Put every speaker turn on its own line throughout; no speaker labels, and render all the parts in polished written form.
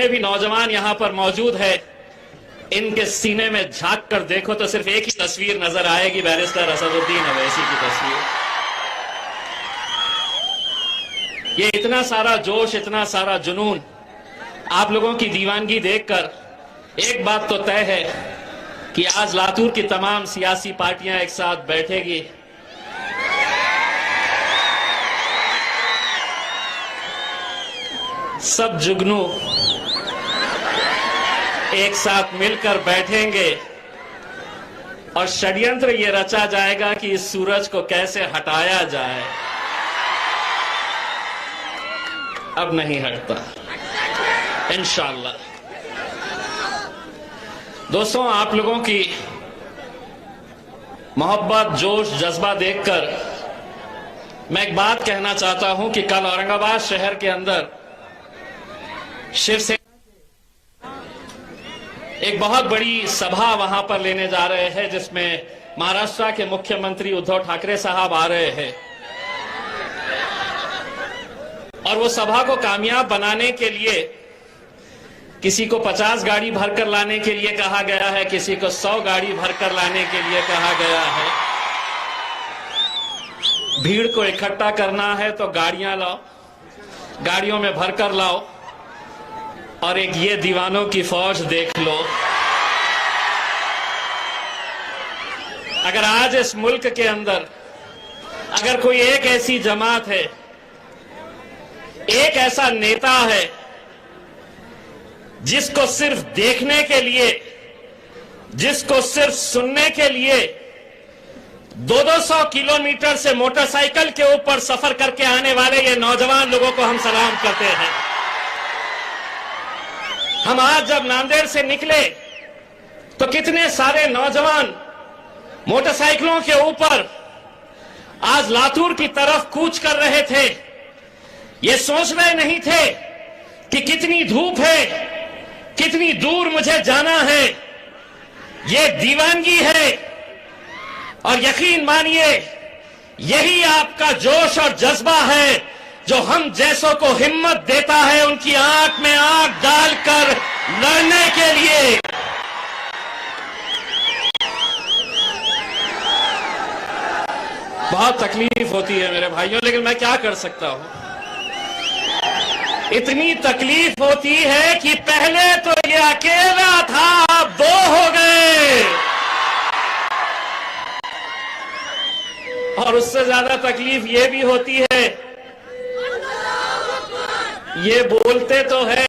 جتنے بھی نوجوان یہاں پر موجود ہیں ان کے سینے میں جھانک کر دیکھو تو صرف ایک ہی تصویر نظر آئے گی، بیرسٹر اسد الدین اویسی کی تصویر۔ یہ اتنا سارا جوش، اتنا سارا جنون، آپ لوگوں کی دیوانگی دیکھ کر ایک بات تو طے ہے کہ آج لاتور کی تمام سیاسی پارٹیاں ایک ساتھ بیٹھے گی، سب جگنو ایک ساتھ مل کر بیٹھیں گے اور شڈینتر یہ رچا جائے گا کہ اس سورج کو کیسے ہٹایا جائے۔ اب نہیں ہٹتا انشاءاللہ۔ دوستوں، آپ لوگوں کی محبت، جوش، جذبہ دیکھ کر میں ایک بات کہنا چاہتا ہوں کہ کل اورنگ آباد شہر کے اندر شیو سینا ایک بہت بڑی سبھا وہاں پر لینے جا رہے ہیں، جس میں مہاراشٹر کے مکھیہ منتری ادھو ٹھاکرے صاحب آ رہے ہیں، اور وہ سبھا کو کامیاب بنانے کے لیے کسی کو 50 گاڑی بھر کر لانے کے لیے کہا گیا ہے، کسی کو 100 گاڑی بھر کر لانے کے لیے کہا گیا ہے۔ بھیڑ کو اکٹھا کرنا ہے تو گاڑیاں لاؤ، گاڑیوں میں بھر کر لاؤ، اور ایک یہ دیوانوں کی فوج دیکھ لو۔ اگر آج اس ملک کے اندر اگر کوئی ایک ایسی جماعت ہے، ایک ایسا نیتا ہے جس کو صرف دیکھنے کے لیے، جس کو صرف سننے کے لیے 200 کلومیٹر سے موٹر سائیکل کے اوپر سفر کر کے آنے والے یہ نوجوان لوگوں کو ہم سلام کرتے ہیں۔ ہم آج جب ناندیڑ سے نکلے تو کتنے سارے نوجوان موٹر سائیکلوں کے اوپر آج لاتور کی طرف کوچ کر رہے تھے۔ یہ سوچ رہے نہیں تھے کہ کتنی دھوپ ہے، کتنی دور مجھے جانا ہے۔ یہ دیوانگی ہے، اور یقین مانیے یہی آپ کا جوش اور جذبہ ہے جو ہم جیسوں کو ہمت دیتا ہے ان کی آنکھ میں آنکھ ڈال کر لڑنے کے لیے۔ بہت تکلیف ہوتی ہے میرے بھائیوں، لیکن میں کیا کر سکتا ہوں؟ اتنی تکلیف ہوتی ہے کہ پہلے تو یہ اکیلا تھا، اب 2 ہو گئے، اور اس سے زیادہ تکلیف یہ بھی ہوتی ہے، یہ بولتے تو ہے،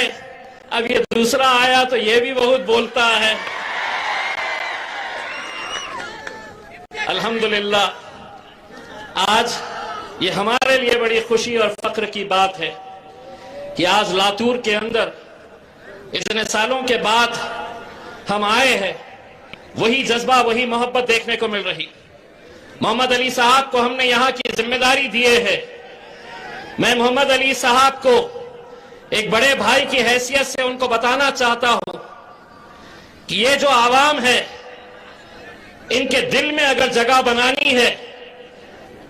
اب یہ دوسرا آیا تو یہ بھی بہت بولتا ہے۔ الحمدللہ آج یہ ہمارے لیے بڑی خوشی اور فخر کی بات ہے کہ آج لاتور کے اندر اتنے سالوں کے بعد ہم آئے ہیں، وہی جذبہ، وہی محبت دیکھنے کو مل رہی۔ محمد علی صاحب کو ہم نے یہاں کی ذمہ داری دیے ہے۔ میں محمد علی صاحب کو ایک بڑے بھائی کی حیثیت سے ان کو بتانا چاہتا ہوں کہ یہ جو عوام ہے، ان کے دل میں اگر جگہ بنانی ہے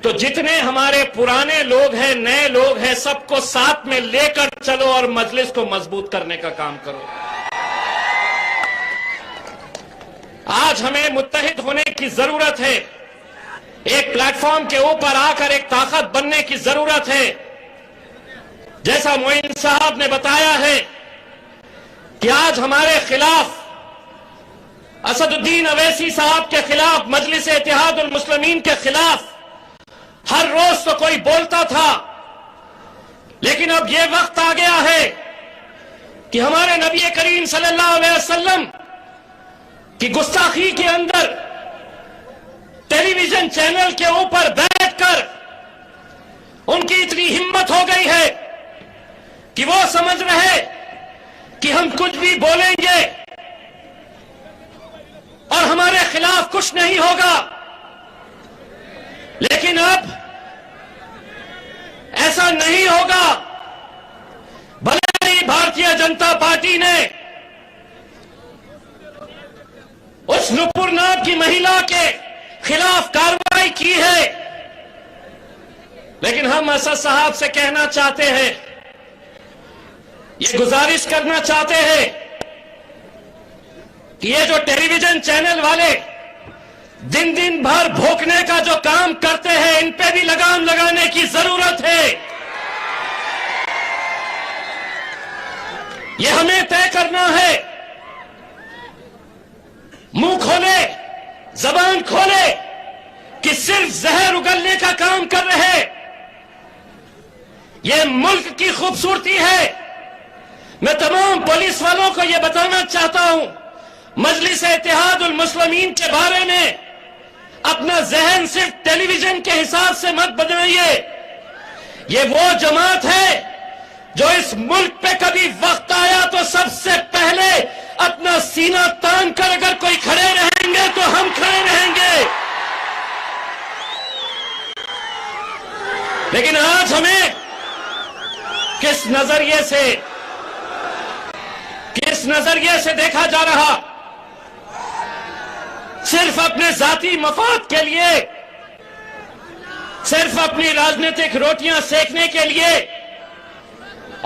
تو جتنے ہمارے پرانے لوگ ہیں، نئے لوگ ہیں، سب کو ساتھ میں لے کر چلو اور مجلس کو مضبوط کرنے کا کام کرو۔ آج ہمیں متحد ہونے کی ضرورت ہے، ایک پلیٹ فارم کے اوپر آ کر ایک طاقت بننے کی ضرورت ہے۔ جیسا معین صاحب نے بتایا ہے کہ آج ہمارے خلاف، اسد الدین اویسی صاحب کے خلاف، مجلس اتحاد المسلمین کے خلاف ہر روز تو کوئی بولتا تھا، لیکن اب یہ وقت آ گیا ہے کہ ہمارے نبی کریم صلی اللہ علیہ وسلم کی گستاخی کے اندر ٹیلی ویژن چینل کے اوپر بیٹھ کر ان کی اتنی ہمت ہو گئی ہے کہ وہ سمجھ رہے کہ ہم کچھ بھی بولیں گے اور ہمارے خلاف کچھ نہیں ہوگا، لیکن اب ایسا نہیں ہوگا۔ بھلے ہی بھارتیہ جنتا پارٹی نے اس نپور نام کی مہیلا کے خلاف کارروائی کی ہے، لیکن ہم اسد صاحب سے کہنا چاہتے ہیں یہ گزارش کرنا چاہتے ہیں کہ یہ جو ٹیلی ویژن چینل والے دن دن بھر بھوکنے کا جو کام کرتے ہیں ان پہ بھی لگام لگانے کی ضرورت ہے. یہ ہمیں طے کرنا ہے. منہ کھولے, زبان کھولے کہ صرف زہر اگلنے کا کام کر رہے. یہ ملک کی خوبصورتی ہے. میں تمام پولیس والوں کو یہ بتانا چاہتا ہوں, مجلس اتحاد المسلمین کے بارے میں اپنا ذہن صرف ٹیلی ویژن کے حساب سے مت بنائیے. یہ وہ جماعت ہے جو اس ملک پہ کبھی وقت آیا تو سب سے پہلے اپنا سینہ تان کر اگر کوئی کھڑے رہیں گے تو ہم کھڑے رہیں گے. لیکن آج ہمیں کس نظریے سے دیکھا جا رہا, صرف اپنے ذاتی مفاد کے لیے, صرف اپنی راجنیتک روٹیاں سیکنے کے لیے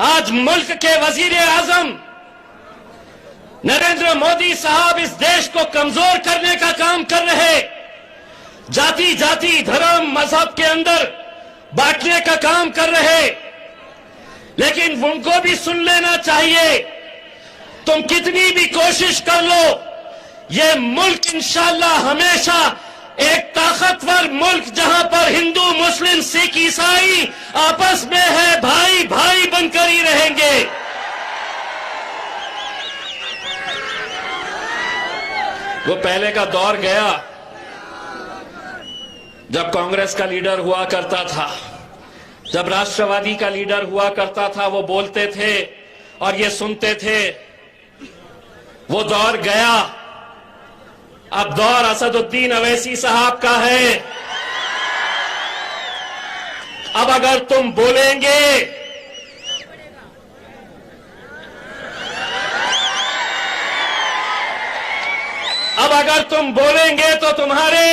آج ملک کے وزیر اعظم نریندر مودی صاحب اس دیش کو کمزور کرنے کا کام کر رہے. جاتی دھرم مذہب کے اندر بانٹنے کا کام کر رہے. لیکن ان کو بھی سن لینا چاہیے, تم کتنی بھی کوشش کر لو, یہ ملک انشاءاللہ ہمیشہ ایک طاقتور ملک جہاں پر ہندو مسلم سکھ عیسائی آپس میں ہے, بھائی بھائی بن کر ہی رہیں گے. وہ پہلے کا دور گیا جب کانگریس کا لیڈر ہوا کرتا تھا, جب راشٹروادی کا لیڈر ہوا کرتا تھا, وہ بولتے تھے اور یہ سنتے تھے. وہ دور گیا. اب دور اسد الدین اویسی صاحب کا ہے. اب اگر تم بولیں گے تو تمہارے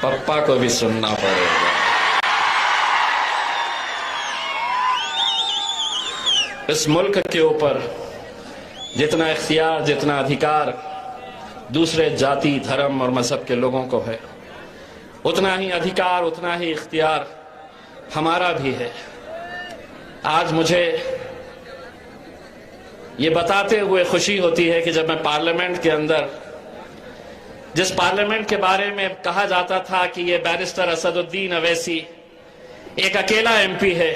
پپا کو بھی سننا پڑے گا. اس ملک کے اوپر جتنا اختیار, جتنا ادھیکار دوسرے جاتی, دھرم اور مذہب کے لوگوں کو ہے, اتنا ہی ادھیکار, اتنا ہی اختیار ہمارا بھی ہے. آج مجھے یہ بتاتے ہوئے خوشی ہوتی ہے کہ جب میں پارلیمنٹ کے اندر, جس پارلیمنٹ کے بارے میں کہا جاتا تھا کہ یہ بیرسٹر اسد الدین اویسی ایک اکیلا ایم پی ہے,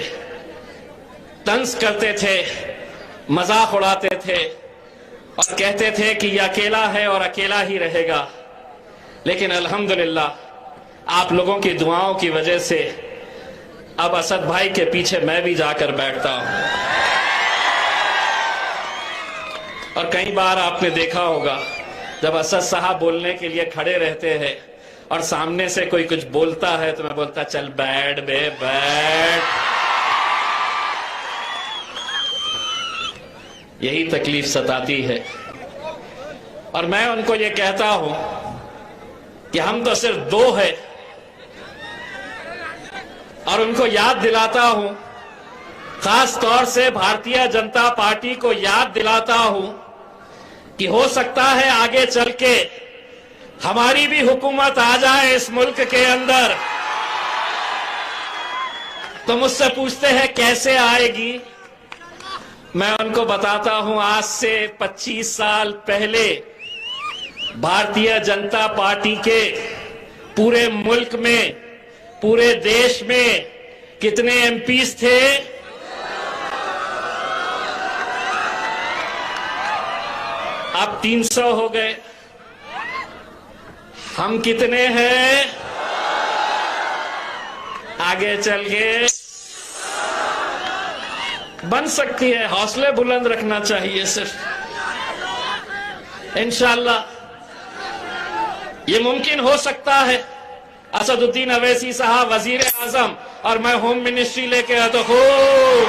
طنز کرتے تھے, مذاق اڑاتے تھے اور کہتے تھے کہ یہ اکیلا ہے اور اکیلا ہی رہے گا. لیکن الحمدللہ آپ لوگوں کی دعاؤں کی وجہ سے اب اسد بھائی کے پیچھے میں بھی جا کر بیٹھتا ہوں. اور کئی بار آپ نے دیکھا ہوگا جب اسد صاحب بولنے کے لیے کھڑے رہتے ہیں اور سامنے سے کوئی کچھ بولتا ہے تو میں بولتا چل بیٹھ بے بیٹھ. یہی تکلیف ستاتی ہے. اور میں ان کو یہ کہتا ہوں کہ ہم تو صرف دو ہیں, اور ان کو یاد دلاتا ہوں, خاص طور سے بھارتیہ جنتا پارٹی کو یاد دلاتا ہوں کہ ہو سکتا ہے آگے چل کے ہماری بھی حکومت آ جائے اس ملک کے اندر. تو مجھ سے پوچھتے ہیں کیسے آئے گی. میں ان کو بتاتا ہوں, آج سے 25 سال پہلے بھارتیہ جنتا پارٹی کے پورے ملک میں, پورے دیش میں کتنے ایم پیز تھے؟ اب 300 ہو گئے. ہم کتنے ہیں؟ آگے چل کے بن سکتی ہے. حوصلے بلند رکھنا چاہیے. صرف انشاءاللہ یہ ممکن ہو سکتا ہے. اسد الدین اویسی صاحب وزیر اعظم اور میں ہوم منسٹری لے کے آیا تو خوب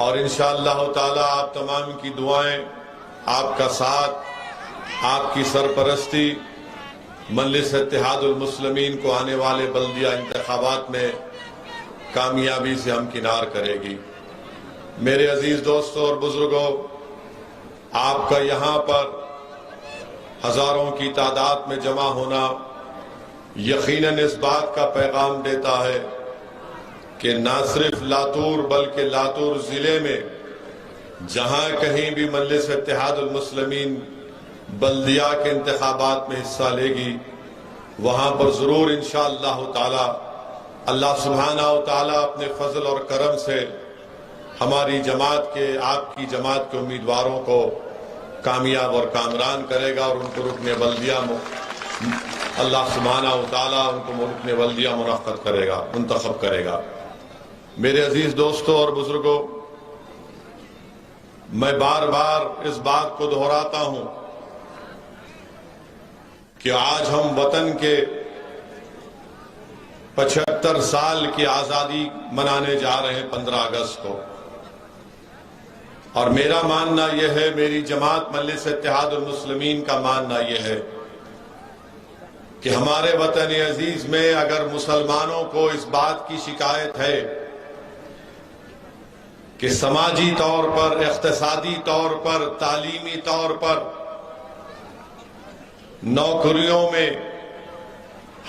اور انشاءاللہ تعالی آپ تمام کی دعائیں، آپ کا ساتھ، آپ کی سرپرستی مجلس اتحاد المسلمین کو آنے والے بلدیہ انتخابات میں کامیابی سے ہمکنار کرے گی۔ میرے عزیز دوستوں اور بزرگوں، آپ کا یہاں پر ہزاروں کی تعداد میں جمع ہونا یقیناً اس بات کا پیغام دیتا ہے کہ نہ صرف لاتور بلکہ لاتور ضلع میں جہاں کہیں بھی مجلس اتحاد المسلمین بلدیہ کے انتخابات میں حصہ لے گی، وہاں پر ضرور انشاءاللہ تعالی اللہ سبحانہ و تعالی اپنے فضل اور کرم سے ہماری جماعت کے، آپ کی جماعت کے امیدواروں کو کامیاب اور کامران کرے گا، اور ان کو رکن بلدیہ اللہ سبحانہ و تعالی ان کو رکن بلدیہ منعقد کرے گا، منتخب کرے گا۔ میرے عزیز دوستوں اور بزرگوں، میں بار بار اس بات کو دہراتا ہوں کہ آج ہم وطن کے 75 سال کی آزادی منانے جا رہے ہیں 15 اگست کو، اور میرا ماننا یہ ہے، میری جماعت مجلس اتحاد المسلمین کا ماننا یہ ہے کہ ہمارے وطن عزیز میں اگر مسلمانوں کو اس بات کی شکایت ہے کہ سماجی طور پر، اقتصادی طور پر، تعلیمی طور پر، نوکریوں میں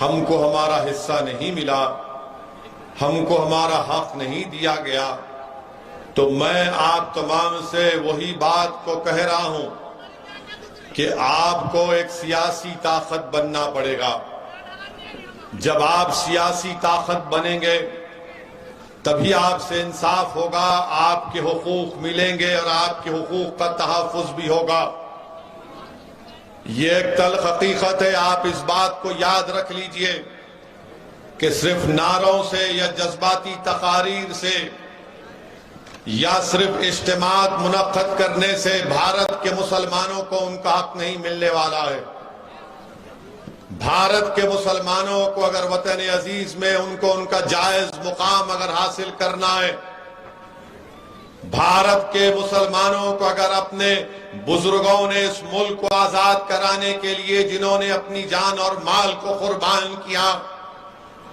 ہم کو ہمارا حصہ نہیں ملا، ہم کو ہمارا حق نہیں دیا گیا، تو میں آپ تمام سے وہی بات کو کہہ رہا ہوں کہ آپ کو ایک سیاسی طاقت بننا پڑے گا۔ جب آپ سیاسی طاقت بنیں گے تبھی آپ سے انصاف ہوگا، آپ کے حقوق ملیں گے اور آپ کے حقوق کا تحفظ بھی ہوگا۔ یہ ایک تلخ حقیقت ہے، آپ اس بات کو یاد رکھ لیجئے کہ صرف نعروں سے یا جذباتی تقاریر سے یا صرف اجتماعات منعقد کرنے سے بھارت کے مسلمانوں کو ان کا حق نہیں ملنے والا ہے۔ بھارت کے مسلمانوں کو اگر وطن عزیز میں ان کو ان کا جائز مقام اگر حاصل کرنا ہے، بھارت کے مسلمانوں کو اگر اپنے بزرگوں نے اس ملک کو آزاد کرانے کے لیے جنہوں نے اپنی جان اور مال کو قربان کیا،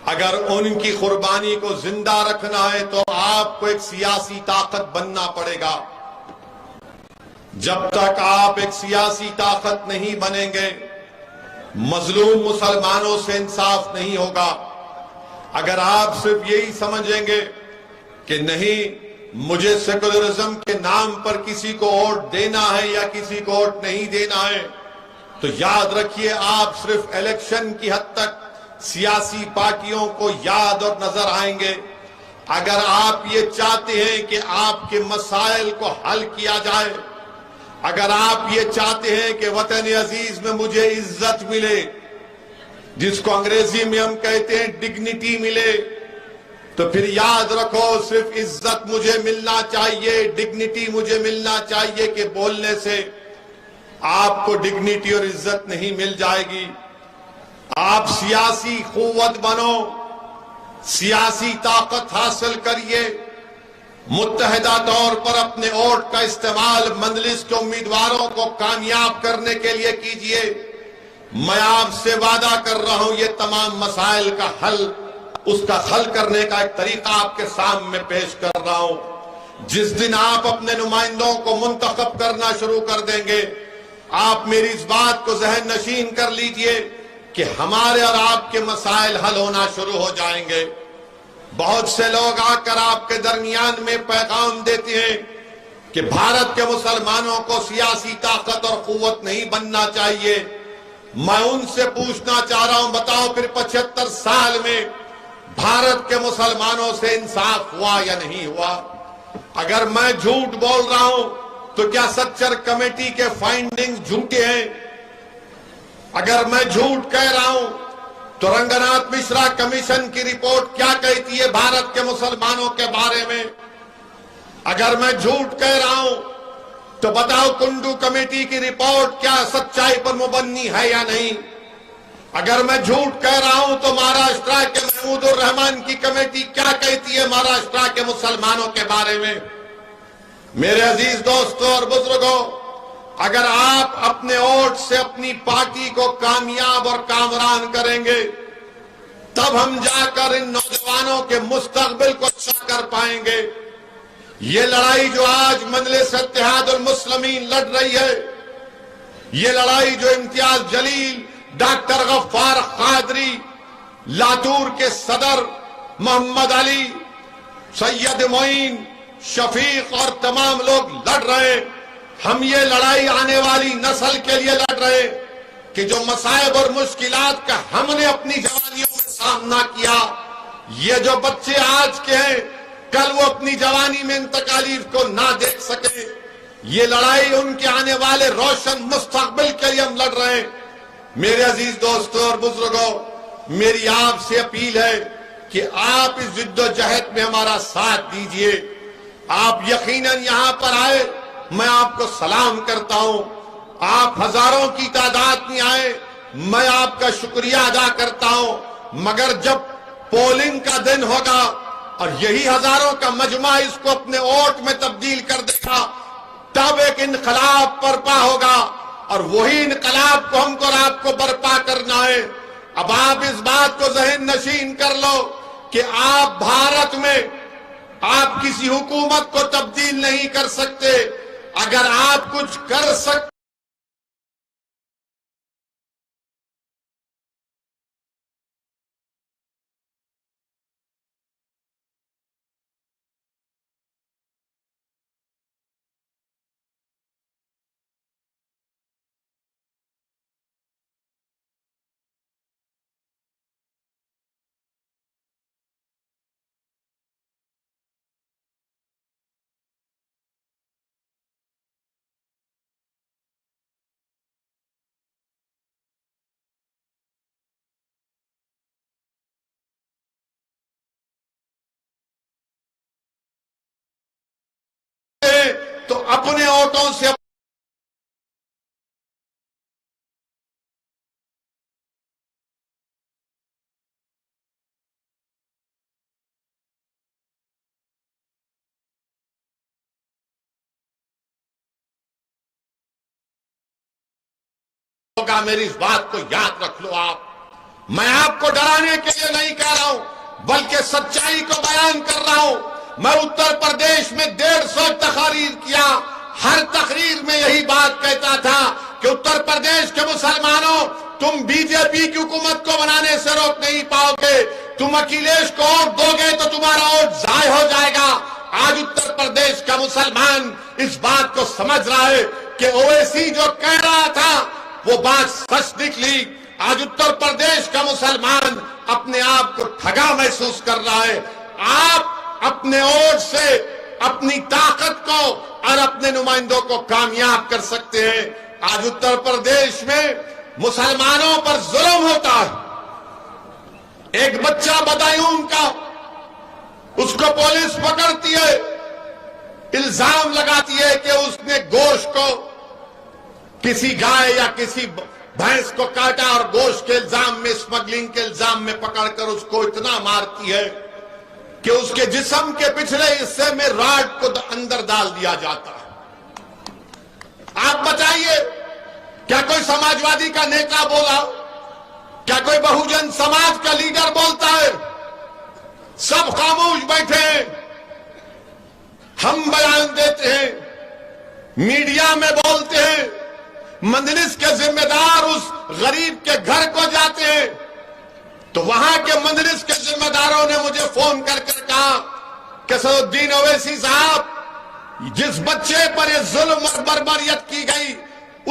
اگر ان کی قربانی کو زندہ رکھنا ہے تو آپ کو ایک سیاسی طاقت بننا پڑے گا۔ جب تک آپ ایک سیاسی طاقت نہیں بنیں گے، مظلوم مسلمانوں سے انصاف نہیں ہوگا۔ اگر آپ صرف یہی سمجھیں گے کہ نہیں مجھے سیکولرزم کے نام پر کسی کو ووٹ دینا ہے یا کسی کو ووٹ نہیں دینا ہے، تو یاد رکھیے آپ صرف الیکشن کی حد تک سیاسی پارٹیوں کو یاد اور نظر آئیں گے۔ اگر آپ یہ چاہتے ہیں کہ آپ کے مسائل کو حل کیا جائے، اگر آپ یہ چاہتے ہیں کہ وطن عزیز میں مجھے عزت ملے، جس کو انگریزی میں ہم کہتے ہیں ڈگنیٹی ملے، تو پھر یاد رکھو صرف عزت مجھے ملنا چاہیے، ڈگنیٹی مجھے ملنا چاہیے کہ بولنے سے آپ کو ڈگنیٹی اور عزت نہیں مل جائے گی۔ آپ سیاسی قوت بنو، سیاسی طاقت حاصل کریے، متحدہ طور پر اپنے ووٹ کا استعمال مجلس کے امیدواروں کو کامیاب کرنے کے لیے کیجئے۔ میں آپ سے وعدہ کر رہا ہوں یہ تمام مسائل کا حل، اس کا حل کرنے کا ایک طریقہ آپ کے سامنے پیش کر رہا ہوں۔ جس دن آپ اپنے نمائندوں کو منتخب کرنا شروع کر دیں گے، آپ میری اس بات کو ذہن نشین کر لیجئے کہ ہمارے اور آپ کے مسائل حل ہونا شروع ہو جائیں گے۔ بہت سے لوگ آ کر آپ کے درمیان میں پیغام دیتے ہیں کہ بھارت کے مسلمانوں کو سیاسی طاقت اور قوت نہیں بننا چاہیے۔ میں ان سے پوچھنا چاہ رہا ہوں، بتاؤ پھر 75 سال میں بھارت کے مسلمانوں سے انصاف ہوا یا نہیں ہوا؟ اگر میں جھوٹ بول رہا ہوں تو کیا سچر کمیٹی کے فائنڈنگ جھوٹے ہیں؟ اگر میں جھوٹ کہہ رہا ہوں تو رنگناتھ مشرا کمیشن کی رپورٹ کیا کہتی ہے بھارت کے مسلمانوں کے بارے میں؟ اگر میں جھوٹ کہہ رہا ہوں تو بتاؤ کنڈو کمیٹی کی رپورٹ کیا سچائی پر مبنی ہے یا نہیں؟ اگر میں جھوٹ کہہ رہا ہوں تو مہاراشٹرا کے محمود الرحمان کی کمیٹی کیا کہتی ہے مہاراشٹرا کے مسلمانوں کے بارے میں؟ میرے عزیز دوستوں اور بزرگوں، اگر آپ اپنے ووٹ سے اپنی پارٹی کو کامیاب اور کامران کریں گے تب ہم جا کر ان نوجوانوں کے مستقبل کو اچھا کر پائیں گے۔ یہ لڑائی جو آج مجلس اتحاد المسلمین لڑ رہی ہے، یہ لڑائی جو امتیاز جلیل، ڈاکٹر غفار قادری، لاتور کے صدر محمد علی، سید معین، شفیق اور تمام لوگ لڑ رہے ہیں، ہم یہ لڑائی آنے والی نسل کے لیے لڑ رہے ہیں کہ جو مصائب اور مشکلات کا ہم نے اپنی جوانیوں میں سامنا کیا، یہ جو بچے آج کے ہیں کل وہ اپنی جوانی میں ان تکالیف کو نہ دیکھ سکے۔ یہ لڑائی ان کے آنے والے روشن مستقبل کے لیے ہم لڑ رہے ہیں۔ میرے عزیز دوستوں اور بزرگوں، میری آپ سے اپیل ہے کہ آپ اس جد و جہد میں ہمارا ساتھ دیجئے۔ آپ یقیناً یہاں پر آئے، میں آپ کو سلام کرتا ہوں۔ آپ ہزاروں کی تعداد میں آئے، میں آپ کا شکریہ ادا کرتا ہوں، مگر جب پولنگ کا دن ہوگا اور یہی ہزاروں کا مجمع اس کو اپنے ووٹ میں تبدیل کر دے گا، تب ایک انقلاب برپا ہوگا، اور وہی انقلاب کو ہم کو اور آپ کو برپا کرنا ہے۔ اب آپ اس بات کو ذہن نشین کر لو کہ آپ بھارت میں آپ کسی حکومت کو تبدیل نہیں کر سکتے، اگر آپ کچھ کر سکتے تو اپنے ووٹوں سے ہوگا۔ میری اس بات کو یاد رکھ لو آپ، میں آپ کو ڈرانے کے لیے نہیں کہہ رہا ہوں بلکہ سچائی کو بیان کر رہا ہوں۔ میں اتر پردیش میں 150 تقاریر کیا، ہر تقریر میں یہی بات کہتا تھا کہ اتر پردیش کے مسلمانوں، تم بی جے پی کی حکومت کو بنانے سے روک نہیں پاؤ گے، تم اکھلیش کو ووٹ دو گے تو تمہارا ووٹ ضائع ہو جائے گا۔ آج اتر پردیش کا مسلمان اس بات کو سمجھ رہا ہے کہ اویسی جو کہہ رہا تھا وہ بات سچ نکلی۔ آج اتر پردیش کا مسلمان اپنے آپ کو ٹھگا محسوس کر رہا ہے۔ آپ اپنے ووٹ سے اپنی طاقت کو اور اپنے نمائندوں کو کامیاب کر سکتے ہیں۔ آج اتر پردیش میں مسلمانوں پر ظلم ہوتا ہے۔ ایک بچہ بدایون کا، اس کو پولیس پکڑتی ہے، الزام لگاتی ہے کہ اس نے گوشت کو کسی گائے یا کسی بھینس کو کاٹا، اور گوشت کے الزام میں، اسمگلنگ کے الزام میں پکڑ کر اس کو اتنا مارتی ہے کہ اس کے جسم کے پچھلے حصے میں راڈ کو اندر ڈال دیا جاتا ہے۔ آپ بتائیے، کیا کوئی سماجوادی کا نیتا بولا؟ کیا کوئی بہوجن سماج کا لیڈر بولتا ہے؟ سب خاموش بیٹھے ہیں۔ ہم بیان دیتے ہیں، میڈیا میں بولتے ہیں، مجلس کے ذمہ دار اس غریب کے گھر کو جاتے ہیں تو وہاں کے مجلس کے ذمہ داروں نے مجھے فون کر کر کہا کہ اسد الدین اویسی صاحب، جس بچے پر یہ ظلم اور بربریت کی گئی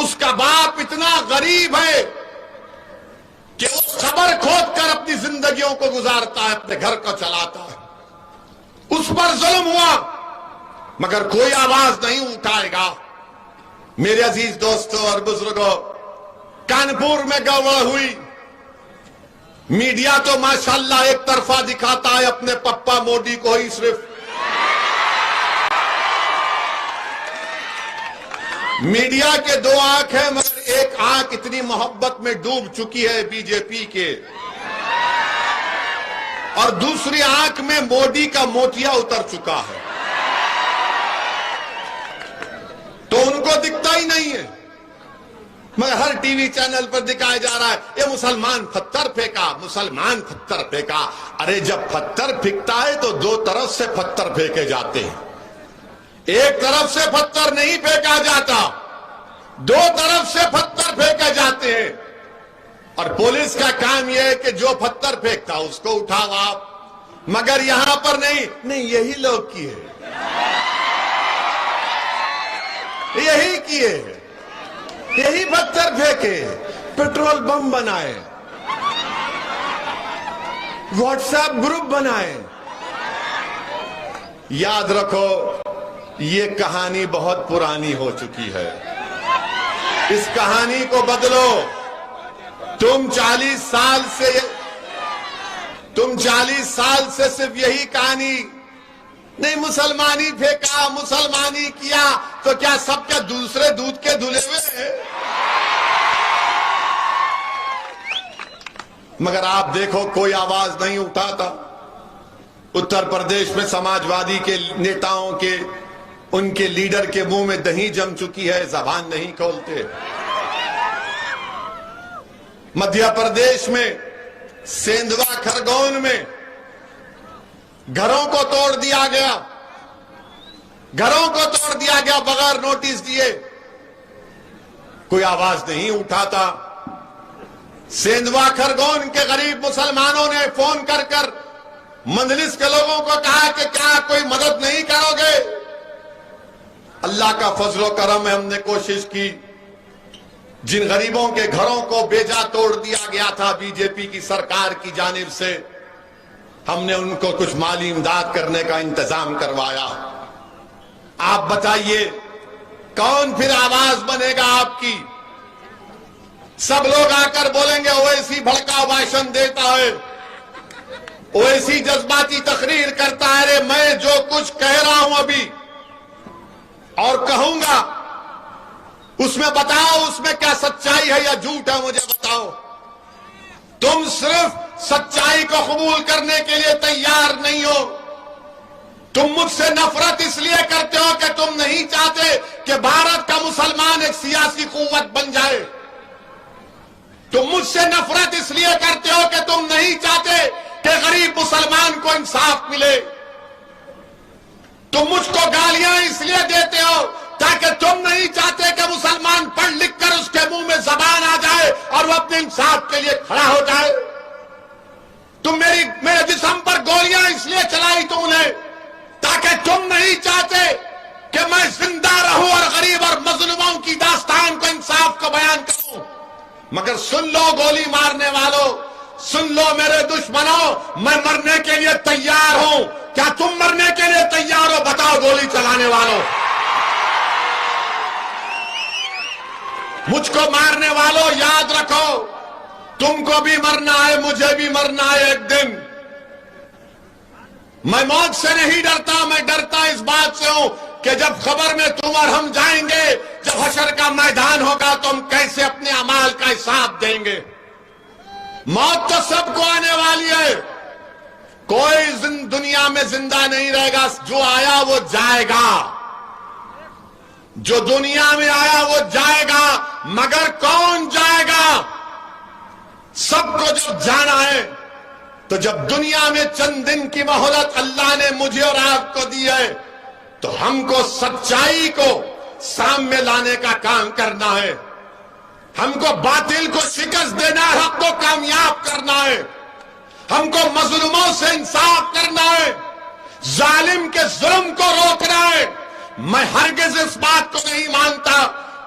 اس کا باپ اتنا غریب ہے کہ وہ قبر کھود کر اپنی زندگیوں کو گزارتا ہے، اپنے گھر کو چلاتا ہے۔ اس پر ظلم ہوا مگر کوئی آواز نہیں اٹھائے گا۔ میرے عزیز دوستوں اور بزرگوں، کانپور میں گڑبڑ ہوئی، میڈیا تو ماشاءاللہ ایک طرفہ دکھاتا ہے اپنے پپا موڈی کو ہی صرف۔ میڈیا کے دو آنکھ ہیں مگر ایک آنکھ اتنی محبت میں ڈوب چکی ہے بی جے پی کے، اور دوسری آنکھ میں موڈی کا موتیا اتر چکا ہے۔
تو ان کو دکھتا ہی نہیں ہے، مگر ہر ٹی وی چینل پر دکھایا جا رہا ہے یہ مسلمان پتھر پھینکا، مسلمان پتھر پھینکا۔ ارے جب پتھر پھینکتا ہے تو دو طرف سے پتھر پھینکے جاتے ہیں، ایک طرف سے پتھر نہیں پھینکا جاتا، دو طرف سے پتھر پھینکے جاتے ہیں۔ اور پولیس کا کام یہ ہے کہ جو پتھر پھینکتا اس کو اٹھاؤ آپ، مگر یہاں پر نہیں، یہی لوگ کیے، یہی کیے، یہی پتھر پھینکے، پیٹرول بم بنائے، واٹس ایپ گروپ بنائے۔ یاد رکھو یہ کہانی بہت پرانی ہو چکی ہے، اس کہانی کو بدلو۔ تم 40 سال سے صرف یہی کہانی، نہیں مسلمانی پھینکا، مسلمانی کیا، تو کیا سب کیا دوسرے دودھ کے دھلے ہوئے ہیں؟ مگر آپ دیکھو کوئی آواز نہیں اٹھاتا۔ اتر پردیش میں سماجوادی کے نیتاؤں کے، ان کے لیڈر کے منہ میں دہی جم چکی ہے، زبان نہیں کھولتے۔ مدھیہ پردیش میں سیندوا کھرگون میں گھروں کو توڑ دیا گیا، گھروں کو توڑ دیا گیا بغیر نوٹس دیے، کوئی آواز نہیں اٹھاتا۔ سیندوا کھرگون کے غریب مسلمانوں نے فون کر کر مجلس کے لوگوں کو کہا کہ کیا کوئی مدد نہیں کرو گے؟ اللہ کا فضل و کرم ہے، ہم نے کوشش کی، جن غریبوں کے گھروں کو بیجا توڑ دیا گیا تھا بی جے پی کی سرکار کی جانب سے، ہم نے ان کو کچھ مالی امداد کرنے کا انتظام کروایا۔ آپ بتائیے کون پھر آواز بنے گا آپ کی؟ سب لوگ آ کر بولیں گے اویسی بھڑکا بھاشن دیتا ہے، اویسی جذباتی تقریر کرتا ہے۔ ارے میں جو کچھ کہہ رہا ہوں ابھی اور کہوں گا، اس میں بتاؤ اس میں کیا سچائی ہے یا جھوٹ ہے، مجھے بتاؤ۔ تم صرف سچائی کو قبول کرنے کے لیے تیار نہیں ہو، تم مجھ سے نفرت اس لیے کرتے ہو کہ تم نہیں چاہتے کہ بھارت کا مسلمان ایک سیاسی قوت بن جائے، تم مجھ سے نفرت اس لیے کرتے ہو کہ تم نہیں چاہتے کہ غریب مسلمان کو انصاف ملے، تم مجھ کو گالیاں اس لیے دیتے ہو تاکہ تم نہیں چاہتے کہ مسلمان پڑھ لکھ کر اس کے منہ میں زبان آ جائے اور وہ اپنے انصاف کے لیے کھڑا ہو جائے۔ تم میرے جسم پر گولیاں اس لیے چلائی تم نے تاکہ تم نہیں چاہتے کہ میں زندہ رہوں اور غریب اور مظلوموں کی داستان کو، انصاف کو بیان کروں۔ مگر سن لو گولی مارنے والوں، سن لو میرے دشمنوں، میں مرنے کے لیے تیار ہوں۔ کیا تم مرنے کے لیے تیار ہو؟ بتاؤ گولی چلانے والوں۔ مجھ کو مارنے والوں یاد رکھو، تم کو بھی مرنا ہے، مجھے بھی مرنا ہے ایک دن۔ میں موت سے نہیں ڈرتا، میں ڈرتا اس بات سے ہوں کہ جب خبر میں تم اور ہم جائیں گے، جب حشر کا میدان ہوگا تو ہم کیسے اپنے اعمال کا حساب دیں گے۔ موت تو سب کو آنے والی ہے، کوئی دنیا میں زندہ نہیں رہے گا، جو آیا وہ جائے گا، جو دنیا میں آیا وہ جائے گا، مگر کون جائے گا؟ سب کو جب جانا ہے تو جب دنیا میں چند دن کی مہلت اللہ نے مجھے اور آپ کو دی ہے تو ہم کو سچائی کو سامنے لانے کا کام کرنا ہے، ہم کو باطل کو شکست دینا ہے، حق کو کامیاب کرنا ہے، ہم کو مظلوموں سے انصاف کرنا ہے، ظالم کے ظلم کو روکنا ہے۔ میں ہرگز اس بات کو نہیں مانتا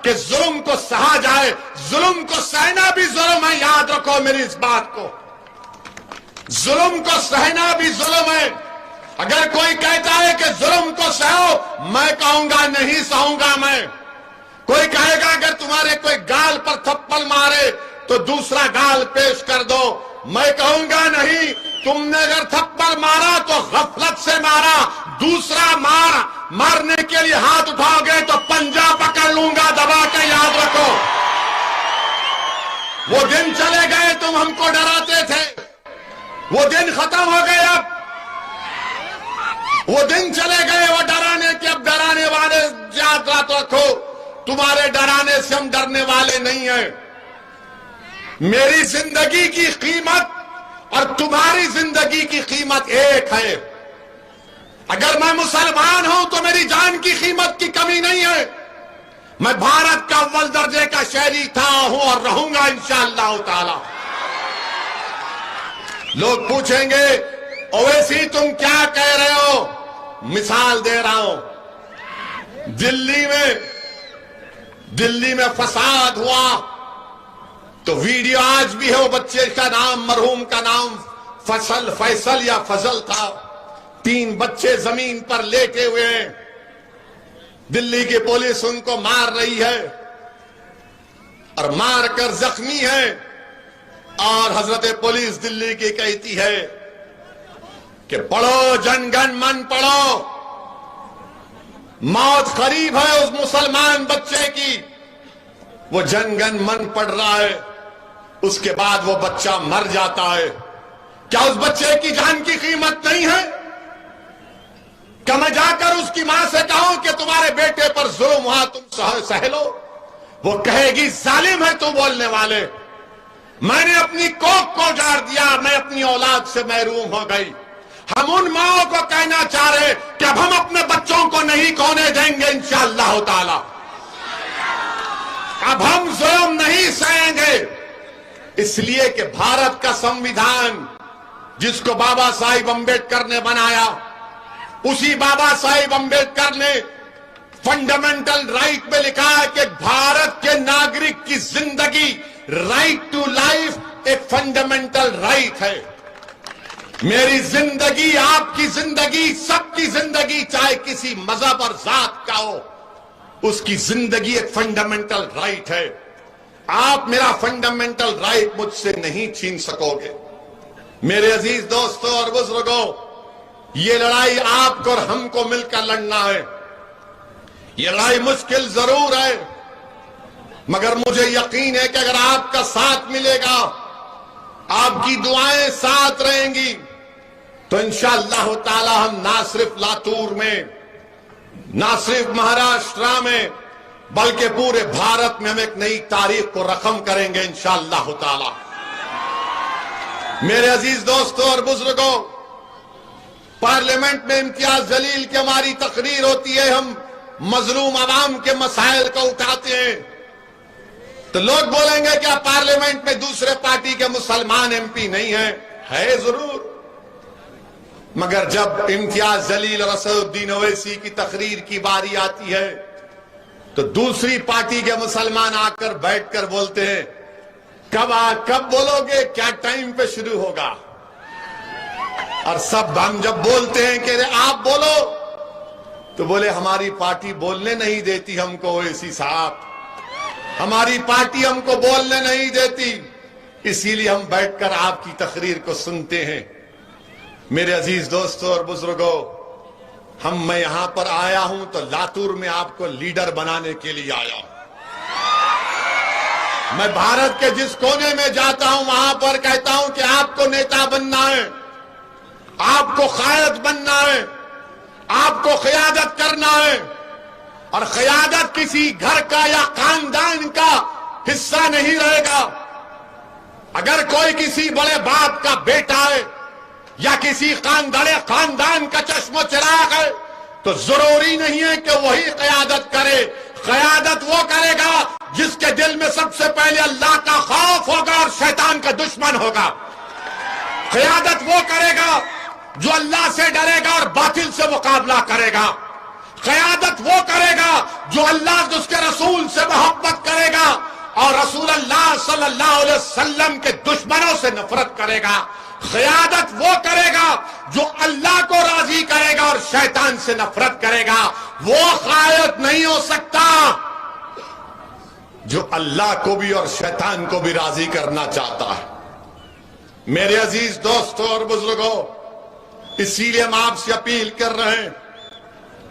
کہ ظلم کو سہا جائے، ظلم کو سہنا بھی ظلم ہے، یاد رکھو میری اس بات کو، ظلم کو سہنا بھی ظلم ہے۔ اگر کوئی کہتا ہے کہ ظلم کو سہو، میں کہوں گا نہیں سہوں گا میں۔ کوئی کہے گا اگر تمہارے کوئی گال پر تھپڑ مارے تو دوسرا گال پیش کر دو، میں کہوں گا نہیں، تم نے اگر تھپڑ مارا تو غفلت سے مارا، دوسرا مارنے کے لیے ہاتھ اٹھاؤ گے تو پنجہ پکڑ لوں گا دبا کے، یاد رکھو۔ وہ دن چلے گئے تم ہم کو ڈراتے تھے، وہ دن ختم ہو گئے، اب وہ دن چلے گئے وہ ڈرانے کے، اب ڈرانے والے یاد رکھو تمہارے ڈرانے سے ہم ڈرنے والے نہیں ہیں. میری زندگی کی قیمت اور تمہاری زندگی کی قیمت ایک ہے. اگر میں مسلمان ہوں تو میری جان کی قیمت کی کمی نہیں ہے. میں بھارت کا اول درجے کا شہری تھا، ہوں اور رہوں گا انشاءاللہ تعالی. لوگ پوچھیں گے اویسی تم کیا کہہ رہے ہو؟ مثال دے رہا ہوں. دلی میں فساد ہوا تو ویڈیو آج بھی ہے. وہ بچے کا نام، مرحوم کا نام فیصل یا فضل تھا. 3 بچے زمین پر لیٹے ہوئے ہیں. دلی کی پولیس ان کو مار رہی ہے اور مار کر زخمی ہے. اور حضرت پولیس دلی کی کہتی ہے کہ پڑھو جن گن من پڑھو. موت قریب ہے اس مسلمان بچے کی. وہ جن گن من پڑھ رہا ہے، اس کے بعد وہ بچہ مر جاتا ہے. کیا اس بچے کی جان کی قیمت نہیں ہے؟ کیا میں جا کر اس کی ماں سے کہوں کہ تمہارے بیٹے پر ظلم ہوا تم سہ لو؟ وہ کہے گی ظالم ہے تو بولنے والے. میں نے اپنی کوکھ کو اجاڑ دیا، میں اپنی اولاد سے محروم ہو گئی. ہم ان ماں کو کہنا چاہ رہے کہ اب ہم اپنے بچوں کو نہیں کونے دیں گے انشاءاللہ تعالی. اب ہم ظلم نہیں سہیں گے. اس لیے کہ بھارت کا سنویدھان جس کو بابا صاحب امبیڈکر نے بنایا، اسی بابا صاحب امبیڈکر نے فنڈامنٹل رائٹ میں لکھا ہے کہ بھارت کے ناگرک کی زندگی، رائٹ ٹو لائف ایک فنڈامنٹل رائٹ ہے. میری زندگی، آپ کی زندگی، سب کی زندگی، چاہے کسی مذہب اور ذات کا ہو، اس کی زندگی ایک فنڈامنٹل رائٹ ہے. آپ میرا فنڈامنٹل رائٹ مجھ سے نہیں چھین سکو گے. میرے عزیز دوستوں اور بزرگوں، یہ لڑائی آپ کو اور ہم کو مل کر لڑنا ہے. یہ لڑائی مشکل ضرور ہے، مگر مجھے یقین ہے کہ اگر آپ کا ساتھ ملے گا، آپ کی دعائیں ساتھ رہیں گی، تو انشاءاللہ تعالی ہم نہ صرف لاتور میں، نہ صرف مہاراشٹرا میں، بلکہ پورے بھارت میں ہم ایک نئی تاریخ کو رقم کریں گے انشاءاللہ تعالی. میرے عزیز دوستوں اور بزرگوں، پارلیمنٹ میں امتیاز جلیل کی ہماری تقریر ہوتی ہے، ہم مظلوم عوام کے مسائل کو اٹھاتے ہیں، تو لوگ بولیں گے کیا پارلیمنٹ میں دوسرے پارٹی کے مسلمان ایم پی نہیں ہیں؟ ہے ضرور. مگر جب امتیاز جلیل اور اسد الدین اویسی کی تقریر کی باری آتی ہے تو دوسری پارٹی کے مسلمان آ کر بیٹھ کر بولتے ہیں کب بولو گے، کیا ٹائم پہ شروع ہوگا؟ اور سب ہم جب بولتے ہیں کہ آپ بولو تو بولے ہماری پارٹی بولنے نہیں دیتی ہم کو. اویسی صاحب، ہماری پارٹی ہم کو بولنے نہیں دیتی، اسی لیے ہم بیٹھ کر آپ کی تقریر کو سنتے ہیں. میرے عزیز دوستوں اور بزرگوں، میں یہاں پر آیا ہوں تو لاتور میں آپ کو لیڈر بنانے کے لیے آیا ہوں. میں بھارت کے جس کونے میں جاتا ہوں وہاں پر کہتا ہوں کہ آپ کو نیتا بننا ہے، آپ کو قائد بننا ہے، آپ کو قیادت کرنا ہے. اور قیادت کسی گھر کا یا خاندان کا حصہ نہیں رہے گا. اگر کوئی کسی بڑے باپ کا بیٹا ہے یا کسی خاندان کا چشم و چراغ ہے تو ضروری نہیں ہے کہ وہی قیادت کرے. قیادت وہ کرے گا جس کے دل میں سب سے پہلے اللہ کا خوف ہوگا اور شیطان کا دشمن ہوگا. قیادت وہ کرے گا جو اللہ سے ڈرے گا اور باطل سے مقابلہ کرے گا. قیادت وہ کرے گا جو اللہ اس کے رسول سے محبت کرے گا اور رسول اللہ صلی اللہ علیہ وسلم کے دشمنوں سے نفرت کرے گا. قیادت وہ کرے گا جو اللہ کو راضی کرے گا اور شیطان سے نفرت کرے گا. وہ قائد نہیں ہو سکتا جو اللہ کو بھی اور شیطان کو بھی راضی کرنا چاہتا ہے. میرے عزیز دوستوں اور بزرگوں، اسی لیے ہم آپ سے اپیل کر رہے ہیں،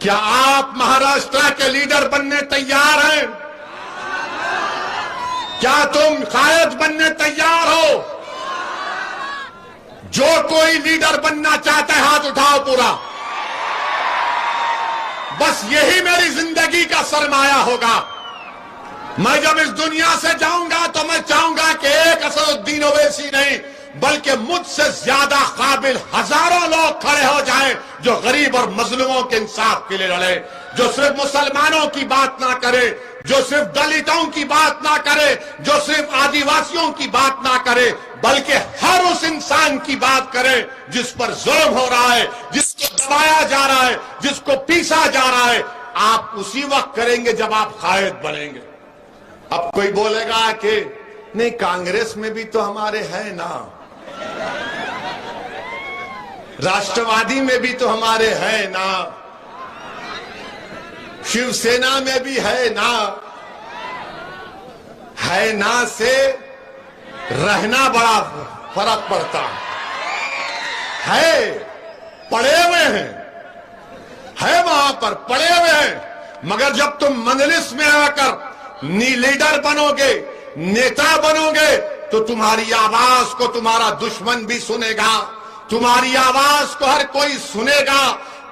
کیا آپ مہاراشٹرا کے لیڈر بننے تیار ہیں؟ کیا تم قائد بننے تیار ہو؟ جو کوئی لیڈر بننا چاہتا ہے ہاتھ اٹھاؤ پورا. بس یہی میری زندگی کا سرمایہ ہوگا. میں جب اس دنیا سے جاؤں گا تو میں چاہوں گا کہ ایک اسد الدین اویسی نہیں بلکہ مجھ سے زیادہ قابل ہزاروں لوگ کھڑے ہو جائیں جو غریب اور مظلوموں کے انصاف کے لیے لڑے، جو صرف مسلمانوں کی بات نہ کرے، جو صرف دلتوں کی بات نہ کرے، جو صرف آدیواسیوں کی بات نہ کرے، بلکہ ہر اس انسان کی بات کرے جس پر ظلم ہو رہا ہے، جس کو دبایا جا رہا ہے، جس کو پیسا جا رہا ہے۔ آپ اسی وقت کریں گے جب آپ قائد بنیں گے۔ اب کوئی بولے گا کہ نہیں کانگریس میں بھی تو ہمارے ہیں نا، راشٹروادی میں بھی تو ہمارے ہیں نا، شیو سینا میں بھی ہے نا سے رہنا بڑا فرق پڑتا ہے، پڑے ہوئے ہیں، ہے وہاں پر پڑے ہوئے ہیں، مگر جب تم مجلس میں آ کر لیڈر بنو گے، نیتا بنو گے، تو تمہاری آواز کو تمہارا دشمن بھی سنے گا، تمہاری آواز کو ہر کوئی سنے گا،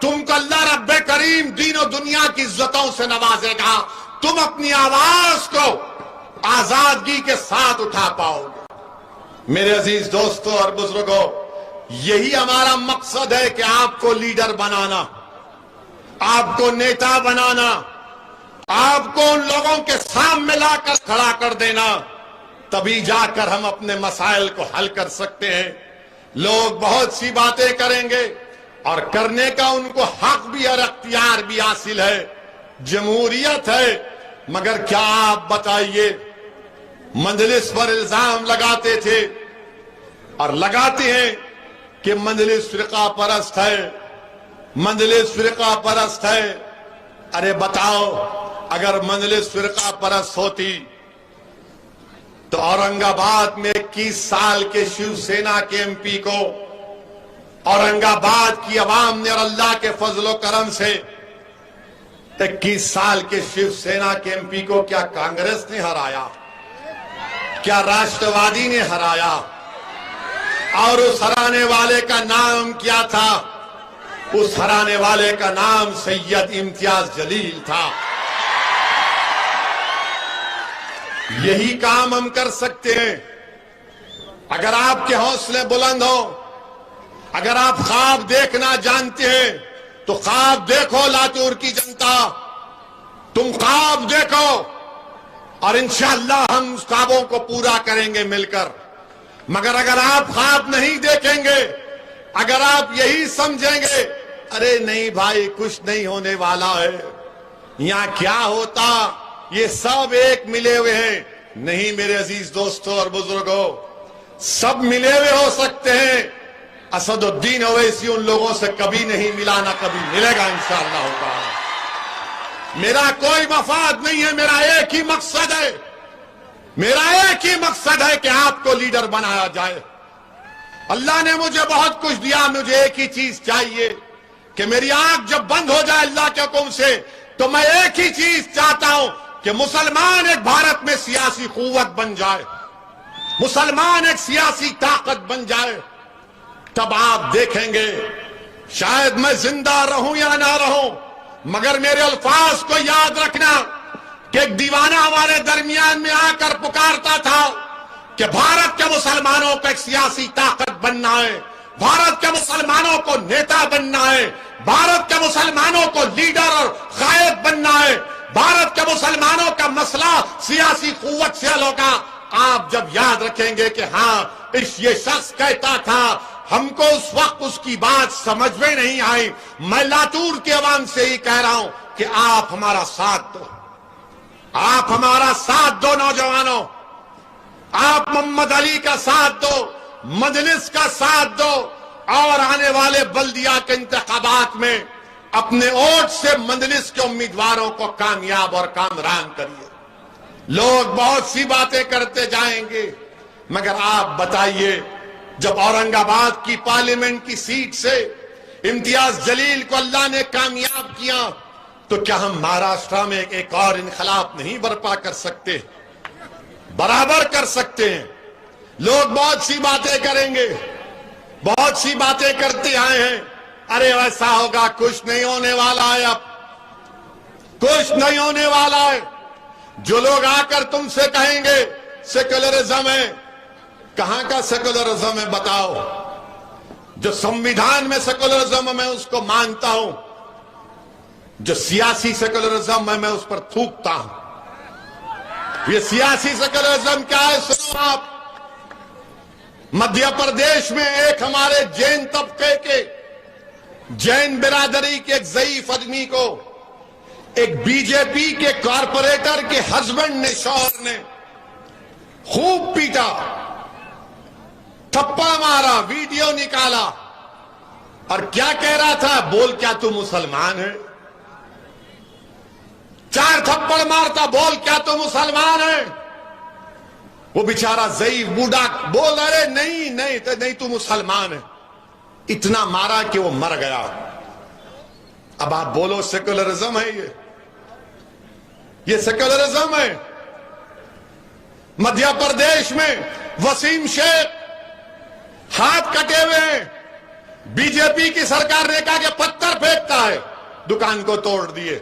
تم کو اللہ رب کریم دین و دنیا کی عزتوں سے نوازے گا، تم اپنی آواز کو آزادگی کے ساتھ اٹھا پاؤ گے۔ میرے عزیز دوستوں اور بزرگوں، یہی ہمارا مقصد ہے کہ آپ کو لیڈر بنانا، آپ کو نیتا بنانا، آپ کو ان لوگوں کے سامنے لا کر کھڑا کر دینا، تبھی جا کر ہم اپنے مسائل کو حل کر سکتے ہیں۔ لوگ بہت سی باتیں کریں گے اور کرنے کا ان کو حق بھی اور اختیار بھی حاصل ہے، جمہوریت ہے، مگر کیا آپ بتائیے، مجلس پر الزام لگاتے تھے اور لگاتے ہیں کہ مجلس فرقہ پرست ہے، مجلس فرقہ پرست ہے۔ ارے بتاؤ، اگر مجلس فرقہ پرست ہوتی تو اورنگ آباد میں 21 سال کے شیو سینا کے ایم پی کو اورنگ آباد کی عوام نے اور اللہ کے فضل و کرم سے 21 سال کے شیو سینا کے ایم پی کو کیا کانگریس نے ہرایا؟ کیا راشٹروادی نے ہرایا؟ اور اس ہرانے والے کا نام کیا تھا؟ اس ہرانے والے کا نام سید امتیاز جلیل تھا۔ یہی کام ہم کر سکتے ہیں اگر آپ کے حوصلے بلند ہو، اگر آپ خواب دیکھنا جانتے ہیں تو خواب دیکھو لاتور کی جنتا، تم خواب دیکھو اور انشاءاللہ ہم اس خوابوں کو پورا کریں گے مل کر۔ مگر اگر آپ خواب نہیں دیکھیں گے، اگر آپ یہی سمجھیں گے ارے نہیں بھائی کچھ نہیں ہونے والا ہے، یہاں کیا ہوتا، یہ سب ایک ملے ہوئے ہیں، نہیں میرے عزیز دوستوں اور بزرگوں، سب ملے ہوئے ہو سکتے ہیں، اسد الدین اویسی ان لوگوں سے کبھی نہیں ملا، نہ کبھی ملے گا انشاءاللہ تعالی۔ میرا کوئی مفاد نہیں ہے، میرا ایک ہی مقصد ہے، میرا ایک ہی مقصد ہے کہ آپ کو لیڈر بنایا جائے۔ اللہ نے مجھے بہت کچھ دیا، مجھے ایک ہی چیز چاہیے کہ میری آنکھ جب بند ہو جائے اللہ کے حکم سے تو میں ایک ہی چیز چاہتا ہوں کہ مسلمان ایک بھارت میں سیاسی قوت بن جائے، مسلمان ایک سیاسی طاقت بن جائے، تب آپ دیکھیں گے، شاید میں زندہ رہوں یا نہ رہوں، مگر میرے الفاظ کو یاد رکھنا کہ ایک دیوانہ ہمارے درمیان میں آ کر پکارتا تھا کہ بھارت کے مسلمانوں کو ایک سیاسی طاقت بننا ہے، بھارت کے مسلمانوں کو نیتا بننا ہے، بھارت کے مسلمانوں کو لیڈر اور قائد بننا ہے، بھارت کے مسلمانوں کا مسئلہ سیاسی قوت سے حل ہوگا۔ آپ جب یاد رکھیں گے کہ ہاں یہ شخص کہتا تھا، ہم کو اس وقت اس کی بات سمجھ میں نہیں آئی، میں لاتور کے عوام سے ہی کہہ رہا ہوں کہ آپ ہمارا ساتھ دو، آپ ہمارا ساتھ دو نوجوانوں، آپ محمد علی کا ساتھ دو، مجلس کا ساتھ دو، اور آنے والے بلدیہ کے انتخابات میں اپنے ووٹ سے مجلس کے امیدواروں کو کامیاب اور کامران کریے۔ لوگ بہت سی باتیں کرتے جائیں گے، مگر آپ بتائیے جب اورنگ آباد کی پارلیمنٹ کی سیٹ سے امتیاز جلیل کو اللہ نے کامیاب کیا تو کیا ہم مہاراشٹر میں ایک اور انقلاب نہیں برپا کر سکتے؟ برابر کر سکتے ہیں۔ لوگ بہت سی باتیں کریں گے، بہت سی باتیں کرتے آئے ہیں، ارے ایسا ہوگا، کچھ نہیں ہونے والا ہے، اب کچھ نہیں ہونے والا ہے۔ جو لوگ آ کر تم سے کہیں گے سیکولرزم ہے، کہاں کا سیکولرزم ہے بتاؤ؟ جو سمویدھان میں سیکولرزم ہے میں اس کو مانتا ہوں، جو سیاسی سیکولرزم ہے میں اس پر تھوکتا ہوں۔ یہ سیاسی سیکولرزم کیا ہے سنو آپ۔ مدھیہ پردیش میں ایک ہمارے جین طبقے کے، جین برادری کے ایک ضعیف آدمی کو ایک بی جے پی کے کارپوریٹر کے ہسبینڈ نے، شوہر نے خوب پیٹا، تھپا مارا، ویڈیو نکالا، اور کیا کہہ رہا تھا؟ بول کیا تو مسلمان ہے؟ 4 تھپڑ مارتا، بول کیا تو مسلمان ہے؟ وہ بیچارہ ضعیف بوڑھا بول رہے نہیں تو مسلمان ہے، اتنا مارا کہ وہ مر گیا۔ اب آپ بولو سیکولرزم ہے یہ سیکولرزم ہے؟ مدھیہ پردیش میں وسیم شیخ ہاتھ کٹے ہوئے ہیں، بی جے پی کی سرکار نے کہا کہ پتھر پھینکتا ہے، دکان کو توڑ دیے،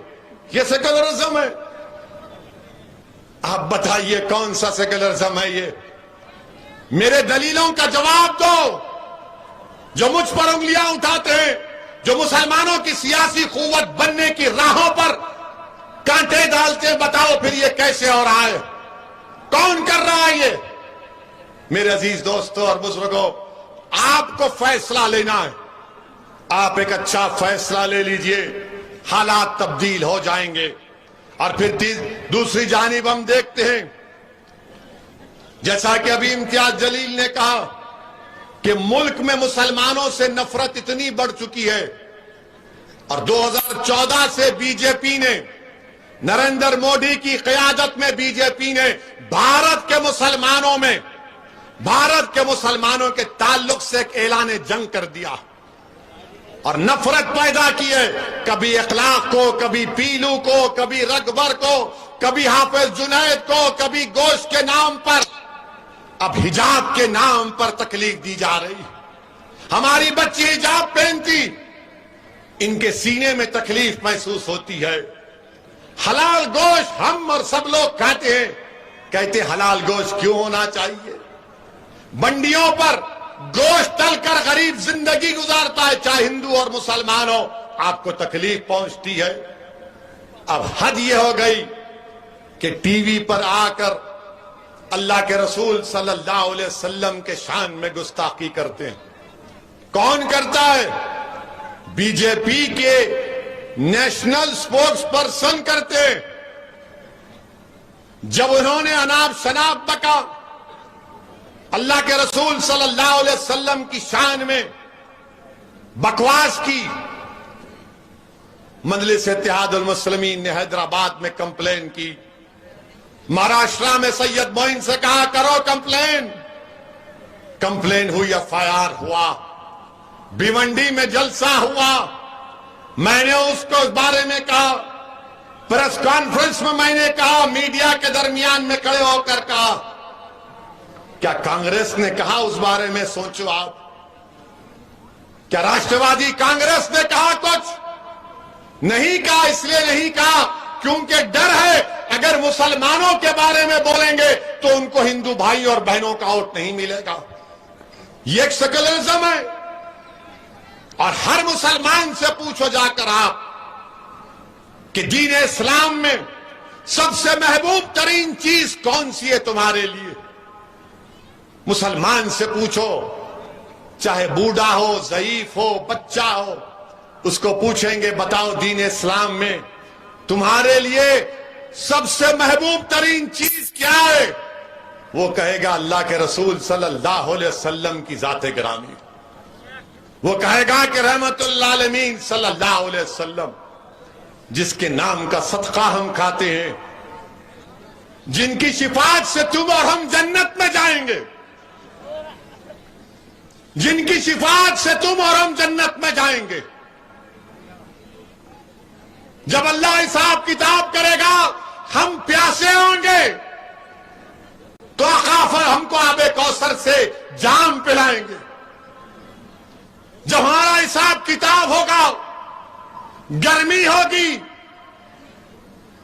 یہ سیکولرزم ہے؟ آپ بتائیے کون سا سیکولرزم ہے یہ؟ میرے دلیلوں کا جواب دو۔ جو مجھ پر انگلیاں اٹھاتے ہیں، جو مسلمانوں کی سیاسی قوت بننے کی راہوں پر کانٹے ڈالتے ہیں، بتاؤ پھر یہ کیسے ہو رہا ہے؟ کون کر رہا ہے یہ؟ میرے عزیز دوستو اور بزرگوں، آپ کو فیصلہ لینا ہے، آپ ایک اچھا فیصلہ لے لیجئے، حالات تبدیل ہو جائیں گے۔ اور پھر دوسری جانب ہم دیکھتے ہیں، جیسا کہ ابھی امتیاز جلیل نے کہا کہ ملک میں مسلمانوں سے نفرت اتنی بڑھ چکی ہے، اور 2014 سے بی جے پی نے، نریندر مودی کی قیادت میں بی جے پی نے بھارت کے مسلمانوں کے تعلق سے ایک اعلان جنگ کر دیا اور نفرت پیدا کی ہے، کبھی اخلاق کو، کبھی پیلو کو، کبھی رگبر کو، کبھی حافظ جنید کو، کبھی گوشت کے نام پر، اب حجاب کے نام پر تکلیف دی جا رہی۔ ہماری بچی حجاب پہنتی، ان کے سینے میں تکلیف محسوس ہوتی ہے۔ حلال گوشت ہم اور سب لوگ کھاتے ہیں، کہتے حلال گوشت کیوں ہونا چاہیے؟ منڈیوں پر گوشت تل کر غریب زندگی گزارتا ہے، چاہے ہندو اور مسلمان ہو، آپ کو تکلیف پہنچتی ہے۔ اب حد یہ ہو گئی کہ ٹی وی پر آ کر اللہ کے رسول صلی اللہ علیہ وسلم کے شان میں گستاخی کرتے ہیں۔ کون کرتا ہے؟ بی جے پی کے نیشنل سپورٹس پرسن کرتے ہیں۔ جب انہوں نے اناب شناب بکا، اللہ کے رسول صلی اللہ علیہ وسلم کی شان میں بکواس کی، مجلس اتحاد المسلمین نے حیدرآباد میں کمپلین کی، مہاراشٹرا میں سید معین سے کہا کرو کمپلین ہوئی، ایف آئی آر ہوا، بھیونڈی میں جلسہ ہوا، میں نے اس کو اس بارے میں کہا، پریس کانفرنس میں میں نے کہا، میڈیا کے درمیان میں کھڑے ہو کر کہا۔ کیا کانگریس نے کہا اس بارے میں؟ سوچو آپ، کیا راشٹروادی کانگریس نے کہا کچھ؟ نہیں کہا۔ اس لیے نہیں کہا کیونکہ ڈر ہے اگر مسلمانوں کے بارے میں بولیں گے تو ان کو ہندو بھائی اور بہنوں کا ووٹ نہیں ملے گا۔ یہ ایک سیکولرزم ہے، اور ہر مسلمان سے پوچھو جا کر آپ کہ دین اسلام میں سب سے محبوب ترین چیز کون سی ہے تمہارے لیے؟ مسلمان سے پوچھو، چاہے بوڑھا ہو، ضعیف ہو، بچہ ہو، اس کو پوچھیں گے بتاؤ دین اسلام میں تمہارے لیے سب سے محبوب ترین چیز کیا ہے؟ وہ کہے گا اللہ کے رسول صلی اللہ علیہ وسلم کی ذات گرامی، وہ کہے گا کہ رحمت اللہ عالمین صلی اللہ علیہ وسلم، جس کے نام کا صدقہ ہم کھاتے ہیں، جن کی شفاعت سے تم اور ہم جنت میں جائیں گے، جن کی شفاعت سے تم اور ہم جنت میں جائیں گے۔ جب اللہ حساب کتاب کرے گا، ہم پیاسے ہوں گے تو ہم کو آب کوثر سے جام پلائیں گے۔ جب ہمارا حساب کتاب ہوگا، گرمی ہوگی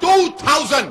2000।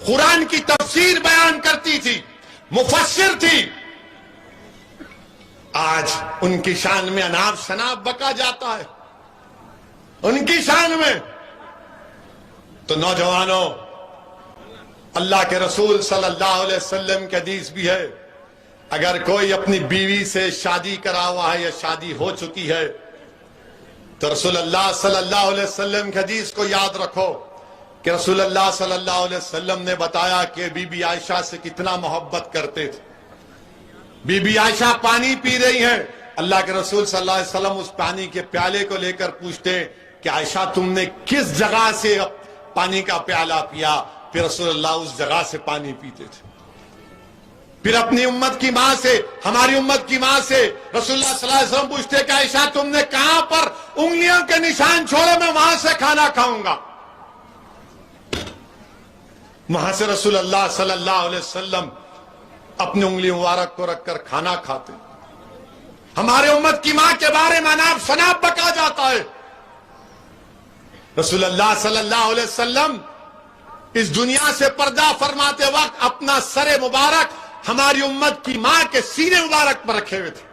قرآن کی تفسیر بیان کرتی تھی، مفسر تھی، آج ان کی شان میں اناب شناب بکا جاتا ہے، ان کی شان میں۔ تو نوجوانوں، اللہ کے رسول صلی اللہ علیہ وسلم کی حدیث بھی ہے، اگر کوئی اپنی بیوی سے شادی کرا ہوا ہے یا شادی ہو چکی ہے تو رسول اللہ صلی اللہ علیہ وسلم کی حدیث کو یاد رکھو کہ رسول اللہ صلی اللہ علیہ وسلم نے بتایا کہ بی بی عائشہ سے کتنا محبت کرتے تھے۔ بی بی عائشہ پانی پی رہی ہیں، اللہ کے رسول صلی اللہ علیہ وسلم اس پانی کے پیالے کو لے کر پوچھتے ہیں کہ عائشہ تم نے کس جگہ سے پانی کا پیالہ پیا؟ پھر رسول اللہ اس جگہ سے پانی پیتے تھے۔ پھر اپنی امت کی ماں سے، ہماری امت کی ماں سے رسول اللہ صلی اللہ علیہ وسلم پوچھتے کہ عائشہ تم نے کہاں پر انگلیوں کے نشان چھوڑے، میں وہاں سے کھانا کھاؤں گا۔ وہاں سے رسول اللہ صلی اللہ علیہ وسلم اپنی انگلی مبارک کو رکھ کر کھانا کھاتے۔ ہمارے امت کی ماں کے بارے میں اناب شناب بکا جاتا ہے۔ رسول اللہ صلی اللہ علیہ وسلم اس دنیا سے پردہ فرماتے وقت اپنا سر مبارک ہماری امت کی ماں کے سینے مبارک پر رکھے ہوئے تھے۔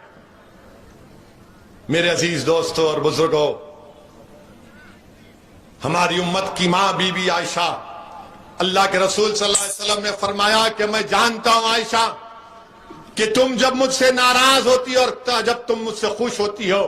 میرے عزیز دوستوں اور بزرگوں، ہماری امت کی ماں بی بی عائشہ، اللہ کے رسول صلی اللہ علیہ وسلم نے فرمایا کہ میں جانتا ہوں عائشہ کہ تم جب مجھ سے ناراض ہوتی اور جب تم مجھ سے خوش ہوتی ہو۔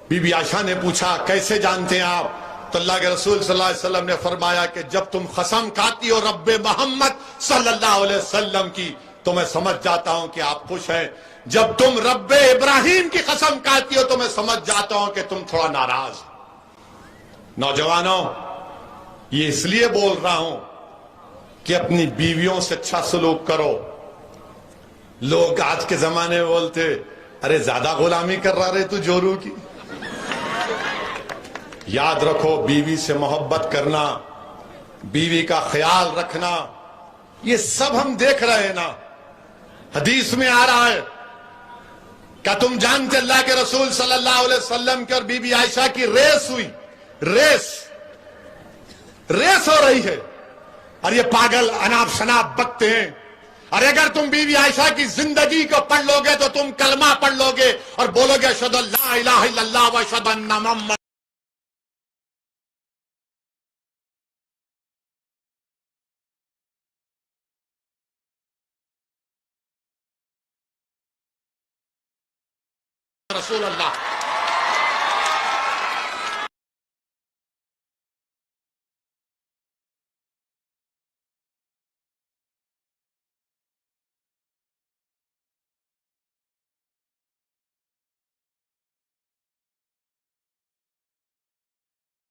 بی بی عائشہ نے پوچھا کیسے جانتے ہیں آپ؟ تو اللہ کے رسول صلی اللہ علیہ وسلم نے فرمایا کہ جب تم قسم کھاتی ہو رب محمد صلی اللہ علیہ وسلم کی تو میں سمجھ جاتا ہوں کہ آپ خوش ہیں، جب تم رب ابراہیم کی قسم کھاتی ہو تو میں سمجھ جاتا ہوں کہ تم تھوڑا ناراض۔ نوجوانوں، یہ اس لیے بول رہا ہوں کہ اپنی بیویوں سے اچھا سلوک کرو۔ لوگ آج کے زمانے میں بولتے ارے زیادہ غلامی کر رہا رہے تو جورو کی۔ یاد رکھو، بیوی سے محبت کرنا، بیوی کا خیال رکھنا، یہ سب ہم دیکھ رہے ہیں نا۔ حدیث میں آ رہا ہے، کیا تم جانتے اللہ کے رسول صلی اللہ علیہ وسلم کی اور بی بی عائشہ کی ریس ہوئی، ریس ہو رہی ہے، اور یہ پاگل اناب شناب بکتے ہیں۔ اور اگر تم بی بی عائشہ کی زندگی کو پڑھ لو گے تو تم کلمہ پڑھ لو گے اور بولو گے اشہد ان لا الہ الا اللہ و اشہد ان محمد رسول اللہ۔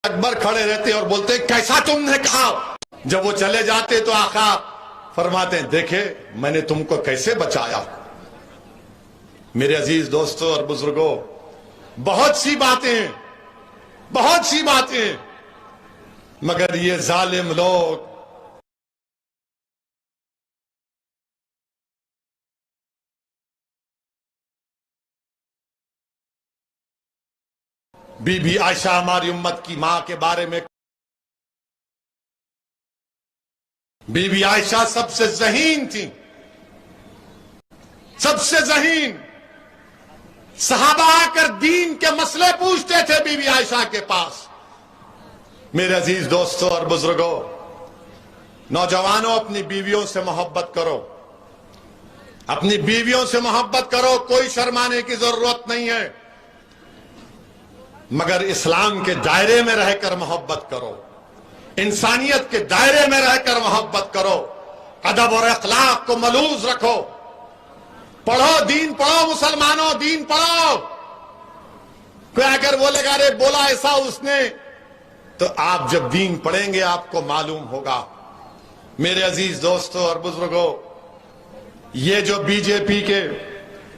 اکبر کھڑے رہتے اور بولتے کیسا تم نے کہا؟ جب وہ چلے جاتے تو آقا فرماتے ہیں دیکھے میں نے تم کو کیسے بچایا۔ میرے عزیز دوستوں اور بزرگوں، بہت سی باتیں مگر یہ ظالم لوگ بی بی عائشہ ہماری امت کی ماں کے بارے میں، بی بی عائشہ سب سے ذہین تھی، سب سے ذہین۔ صحابہ آ کر دین کے مسئلے پوچھتے تھے بی بی عائشہ کے پاس۔ میرے عزیز دوستوں اور بزرگوں، نوجوانوں، اپنی بیویوں سے محبت کرو، اپنی بیویوں سے محبت کرو، کوئی شرمانے کی ضرورت نہیں ہے، مگر اسلام کے دائرے میں رہ کر محبت کرو، انسانیت کے دائرے میں رہ کر محبت کرو، ادب اور اخلاق کو ملوز رکھو، پڑھو، دین پڑھو، مسلمانوں دین پڑھو۔ کوئی اگر بولے گا رے بولا ایسا اس نے، تو آپ جب دین پڑھیں گے آپ کو معلوم ہوگا۔ میرے عزیز دوستوں اور بزرگوں، یہ جو بی جے پی کے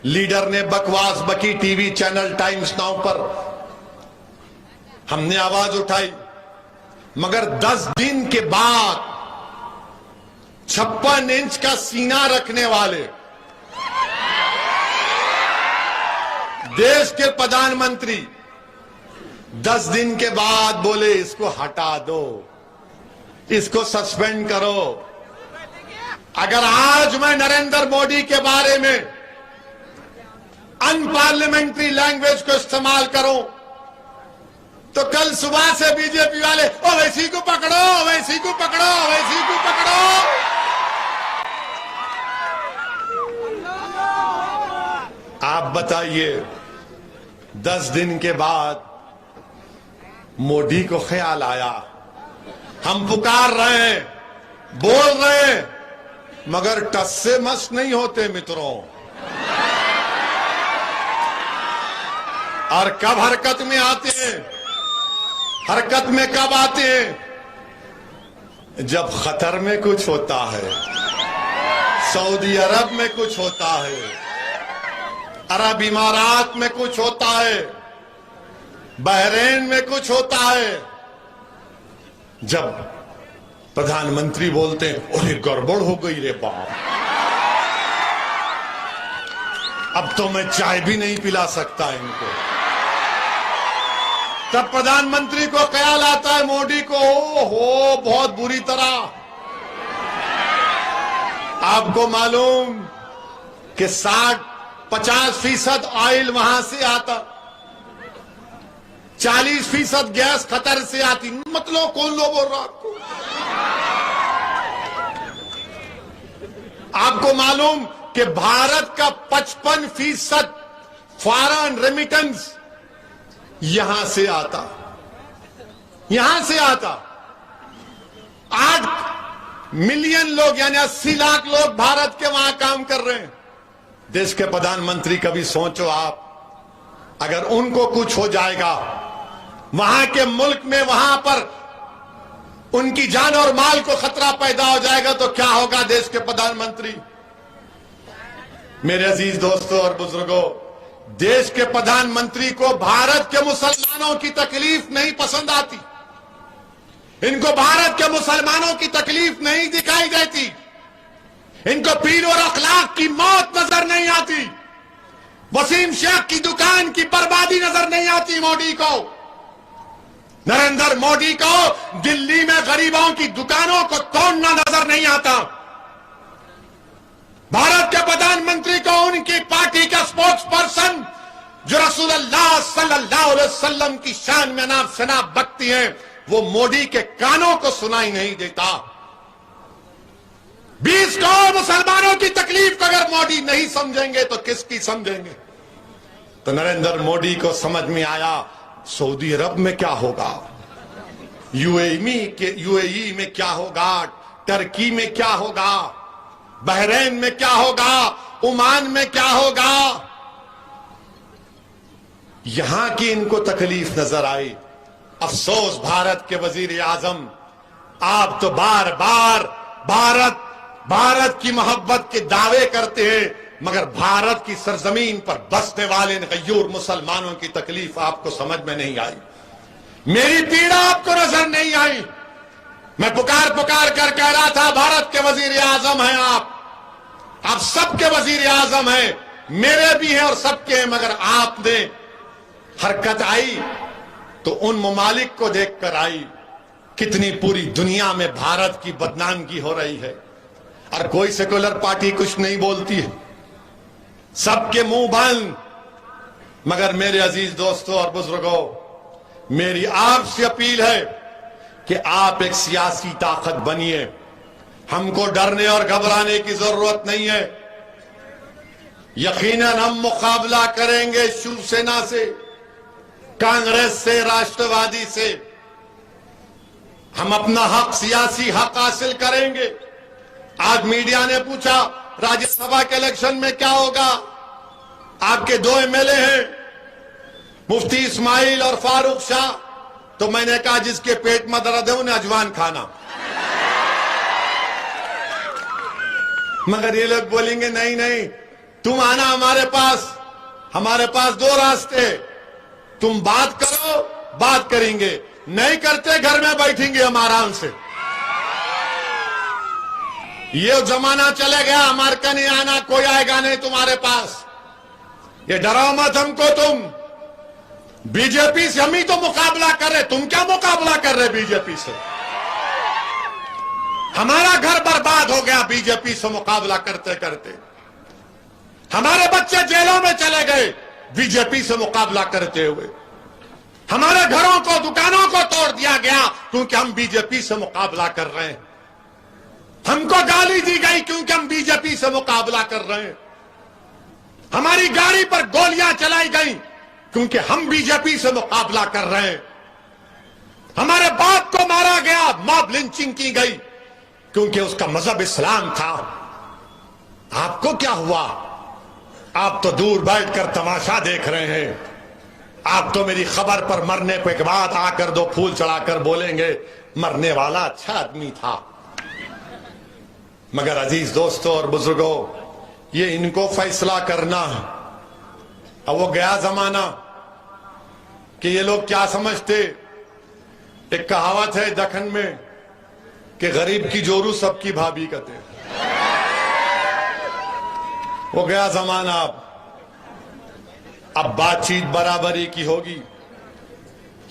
لیڈر نے بکواس بکی T V channel Times Now پر، ہم نے آواز اٹھائی، مگر 10 دن کے بعد 56 انچ کا سینہ رکھنے والے دیش کے پردھان منتری 10 دن کے بعد بولے اس کو ہٹا دو، اس کو سسپینڈ کرو، اگر آج میں نریندر مودی کے بارے میں ان پارلیمنٹری لینگویج کو استعمال کروں تو کل صبح سے بی جے پی والے اویسی کو پکڑو، اویسی کو پکڑو، اویسی کو پکڑو. آپ بتائیے 10 دن کے بعد مودی کو خیال آیا ہم پکار رہے ہیں، بول رہے ہیں، مگر ٹس سے مس نہیں ہوتے متروں. اور کب حرکت میں آتے ہیں؟ حرکت میں کب آتے ہیں؟ جب قطر میں کچھ ہوتا ہے، سعودی عرب میں کچھ ہوتا ہے، عرب امارات میں کچھ ہوتا ہے، بحرین میں کچھ ہوتا ہے. جب پردھان منتری بولتے ہیں اور یہ گڑبڑ ہو گئی رے باپ، اب تو میں چائے بھی نہیں پلا سکتا ان کو، تب پردھان منتری کو خیال آتا ہے مودی کو، ہو بہت بری طرح. آپ کو معلوم کہ 50% آئل وہاں سے آتا، 40% گیس قطر سے آتی. مطلب کون لو بول رہا آپ کو؟ آپ کو معلوم کہ بھارت کا 55% فارن ریمیٹنس یہاں سے آتا، یہاں سے آتا. 8 ملین لوگ یعنی 80 لاکھ لوگ بھارت کے وہاں کام کر رہے ہیں. دیش کے پردھان منتری کبھی سوچو آپ، اگر ان کو کچھ ہو جائے گا وہاں کے ملک میں، وہاں پر ان کی جان اور مال کو خطرہ پیدا ہو جائے گا تو کیا ہوگا دیش کے پردھان منتری؟ میرے عزیز دوستوں اور بزرگوں، دیش کے پردھان منتری کو بھارت کے مسلمانوں کی تکلیف نہیں پسند آتی، ان کو بھارت کے مسلمانوں کی تکلیف نہیں دکھائی دیتی، ان کو پیر اور اخلاق کی موت نظر نہیں آتی، وسیم شیخ کی دکان کی بربادی نظر نہیں آتی. مودی کو، نریندر مودی کو دلی میں غریبوں کی دکانوں کو توڑنا نظر نہیں آتا. بھارت کے پردھان منتری کو ان کی پارٹی کا سپوکس پرسن جو رسول اللہ صلی اللہ علیہ وسلم کی شان میں نام شناخت بکتی ہیں، وہ مودی کے کانوں کو سنائی نہیں دیتا. 20 کروڑ مسلمانوں کی تکلیف کو اگر مودی نہیں سمجھیں گے تو کس کی سمجھیں گے؟ تو نریندر مودی کو سمجھ میں آیا سعودی عرب میں کیا ہوگا، یو اے ای میں کیا ہوگا، ٹرکی میں کیا ہوگا، بحرین میں کیا ہوگا، عمان میں کیا ہوگا. یہاں کی ان کو تکلیف نظر آئی. افسوس بھارت کے وزیر اعظم، آپ تو بار بار بھارت کی محبت کے دعوے کرتے ہیں، مگر بھارت کی سرزمین پر بسنے والے غیور مسلمانوں کی تکلیف آپ کو سمجھ میں نہیں آئی، میری پیڑا آپ کو نظر نہیں آئی. میں پکار کر کہہ رہا تھا بھارت کے وزیر اعظم ہیں آپ سب کے وزیر اعظم ہیں، میرے بھی ہیں اور سب کے ہیں، مگر آپ نے حرکت آئی تو ان ممالک کو دیکھ کر آئی کتنی پوری دنیا میں بھارت کی بدنامگی ہو رہی ہے، اور کوئی سیکولر پارٹی کچھ نہیں بولتی ہے، سب کے منہ بند. مگر میرے عزیز دوستوں اور بزرگوں، میری آپ سے اپیل ہے کہ آپ ایک سیاسی طاقت بنیے. ہم کو ڈرنے اور گھبرانے کی ضرورت نہیں ہے. یقیناً ہم مقابلہ کریں گے شیو سینا سے، کانگریس سے، راشٹروادی سے. ہم اپنا حق، سیاسی حق حاصل کریں گے. آج میڈیا نے پوچھا راجیہ سبھا کے الیکشن میں کیا ہوگا، آپ کے 2 MLA ہیں مفتی اسماعیل اور فاروق شاہ، تو میں نے کہا جس کے پیٹ میں درد ہے انہیں اجوان کھانا. مگر یہ لوگ بولیں گے نہیں تم آنا ہمارے پاس 2 راستے، تم بات کرو، بات کریں گے، نہیں کرتے گھر میں بیٹھیں گے ہم آرام سے. یہ زمانہ چلے گیا، ہمارے کا نہیں آنا، کوئی آئے گا نہیں تمہارے پاس. یہ ڈراؤ مت ہم کو، تم بی جے پی سے ہم ہی تو مقابلہ کر رہے، تم کیا مقابلہ کر رہے بی جے پی سے؟ ہمارا گھر برباد ہو گیا بی جے پی سے مقابلہ کرتے کرتے. ہمارے بچے جیلوں میں چلے گئے بی جے پی سے مقابلہ کرتے ہوئے. ہمارے گھروں کو دکانوں کو توڑ دیا گیا کیونکہ ہم بی جے پی سے مقابلہ کر رہے ہیں. ہم کو گالی دی گئی کیونکہ ہم بی جے پی سے مقابلہ کر رہے ہیں. ہماری گاڑی پر گولیاں چلائی گئیں کیونکہ ہم بی جے پی سے مقابلہ کر رہے ہیں. ہمارے باپ کو مارا گیا, ماب لنچنگ کی گئی کیونکہ اس کا مذہب اسلام تھا. آپ کو کیا ہوا؟ آپ تو دور بیٹھ کر تماشا دیکھ رہے ہیں. آپ تو میری خبر پر مرنے کے بعد آ کر 2 پھول چڑھا کر بولیں گے مرنے والا اچھا آدمی تھا. مگر عزیز دوستوں اور بزرگوں, یہ ان کو فیصلہ کرنا ہے. اب وہ گیا زمانہ کہ یہ لوگ کیا سمجھتے. ایک کہاوت ہے دکن میں کہ غریب کی جورو سب کی بھابھی کہتے. وہ گیا زمانہ. اب بات چیت برابری کی ہوگی.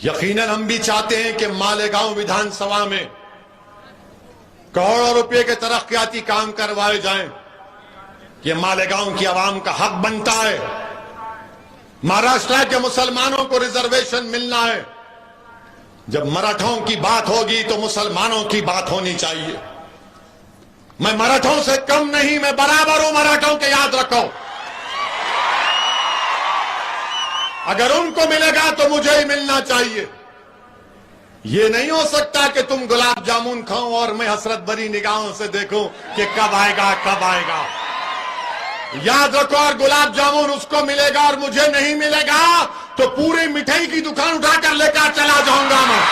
یقیناً ہم بھی چاہتے ہیں کہ مالیگاؤں ودھان سبھا میں کروڑوں روپے کے ترقیاتی کام کروائے جائیں. یہ مالیگاؤں کی عوام کا حق بنتا ہے. مہاراشٹر کے مسلمانوں کو ریزرویشن ملنا ہے. جب مراٹھوں کی بات ہوگی تو مسلمانوں کی بات ہونی چاہیے. میں مراٹھوں سے کم نہیں, میں برابر ہوں مراٹھوں کے, یاد رکھو. اگر ان کو ملے گا تو مجھے ہی ملنا چاہیے. یہ نہیں ہو سکتا کہ تم گلاب جامن کھاؤ اور میں حسرت بری نگاہوں سے دیکھوں کہ کب آئے گا کب آئے گا. یاد رکھو, اور گلاب جامن اس کو ملے گا اور مجھے نہیں ملے گا تو پوری مٹھائی کی دکان اٹھا کر لے کر چلا جاؤں گا میں.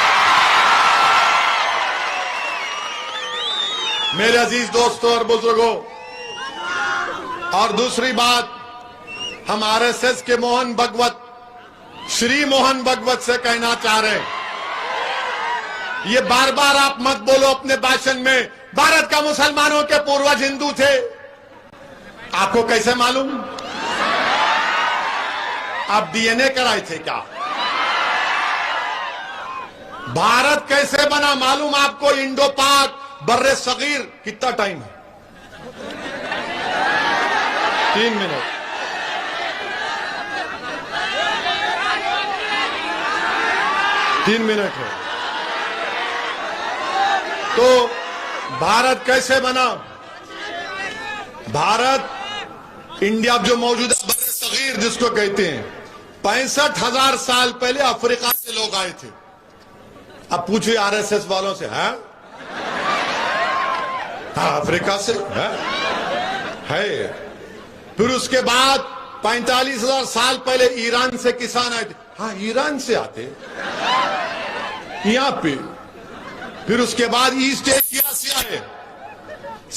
میرے عزیز دوستوں اور بزرگوں, اور دوسری بات, ہم آر ایس ایس کے موہن بھگوت, شری موہن بھگوت سے کہنا چاہ رہے ہیں. یہ بار بار آپ مت بولو اپنے بھاشن میں بھارت کا مسلمانوں کے پوروج ہندو تھے. آپ کو کیسے معلوم؟ آپ ڈی این اے کرائے تھے کیا؟ بھارت کیسے بنا معلوم آپ کو؟ انڈو پاک بر صغیر کتنا ٹائم ہے؟ 3 منٹ. ہے. تو بھارت کیسے بنا؟ بھارت انڈیا جو موجودہ بر صغیر جس کو کہتے ہیں, 65,000 سال پہلے افریقہ سے لوگ آئے تھے. اب پوچھئے آر ایس ایس والوں سے, ہاں افریقہ سے ہے. پھر اس کے بعد 45,000 سال پہلے ایران سے کسان آئے تھے. ہاں ایران سے آتے یہاں پہ. پھر اس کے بعد ایسٹ ایشیا سے آئے,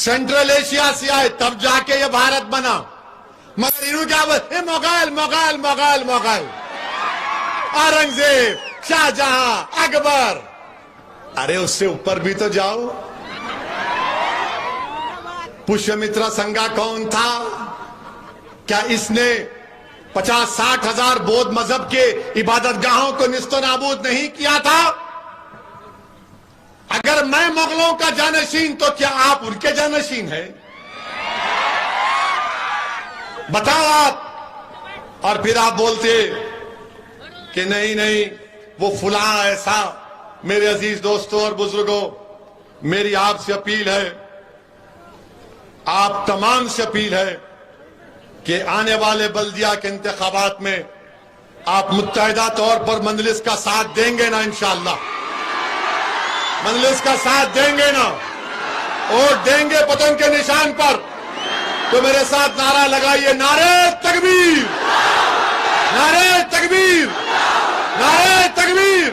سینٹرل ایشیا سے آئے, تب جا کے یہ بھارت بنا. مگر انہوں کیا بولے, مغل مغل مغل مغل, اورنگزیب, شاہجہاں, اکبر. ارے اس سے اوپر بھی تو جاؤ. پشیمترا سنگا کون تھا؟ کیا اس نے 50-60 ہزار بودھ مذہب کے عبادت گاہوں کو نیست و نابود نہیں کیا تھا؟ اگر میں مغلوں کا جانشین تو کیا آپ ان کے جانشین ہیں؟ بتاؤ آپ. اور پھر آپ بولتے کہ نہیں وہ فلاں ایسا. میرے عزیز دوستوں اور بزرگوں, میری آپ سے اپیل ہے, آپ تمام سے اپیل ہے کہ آنے والے بلدیہ کے انتخابات میں آپ متحدہ طور پر مجلس کا ساتھ دیں گے نا؟ انشاءاللہ مجلس کا ساتھ دیں گے نا؟ ووٹ دیں گے پتنگ کے نشان پر؟ تو میرے ساتھ نعرہ لگائیے, نعرہ تکبیر, نعرہ تکبیر, نعرہ تکبیر.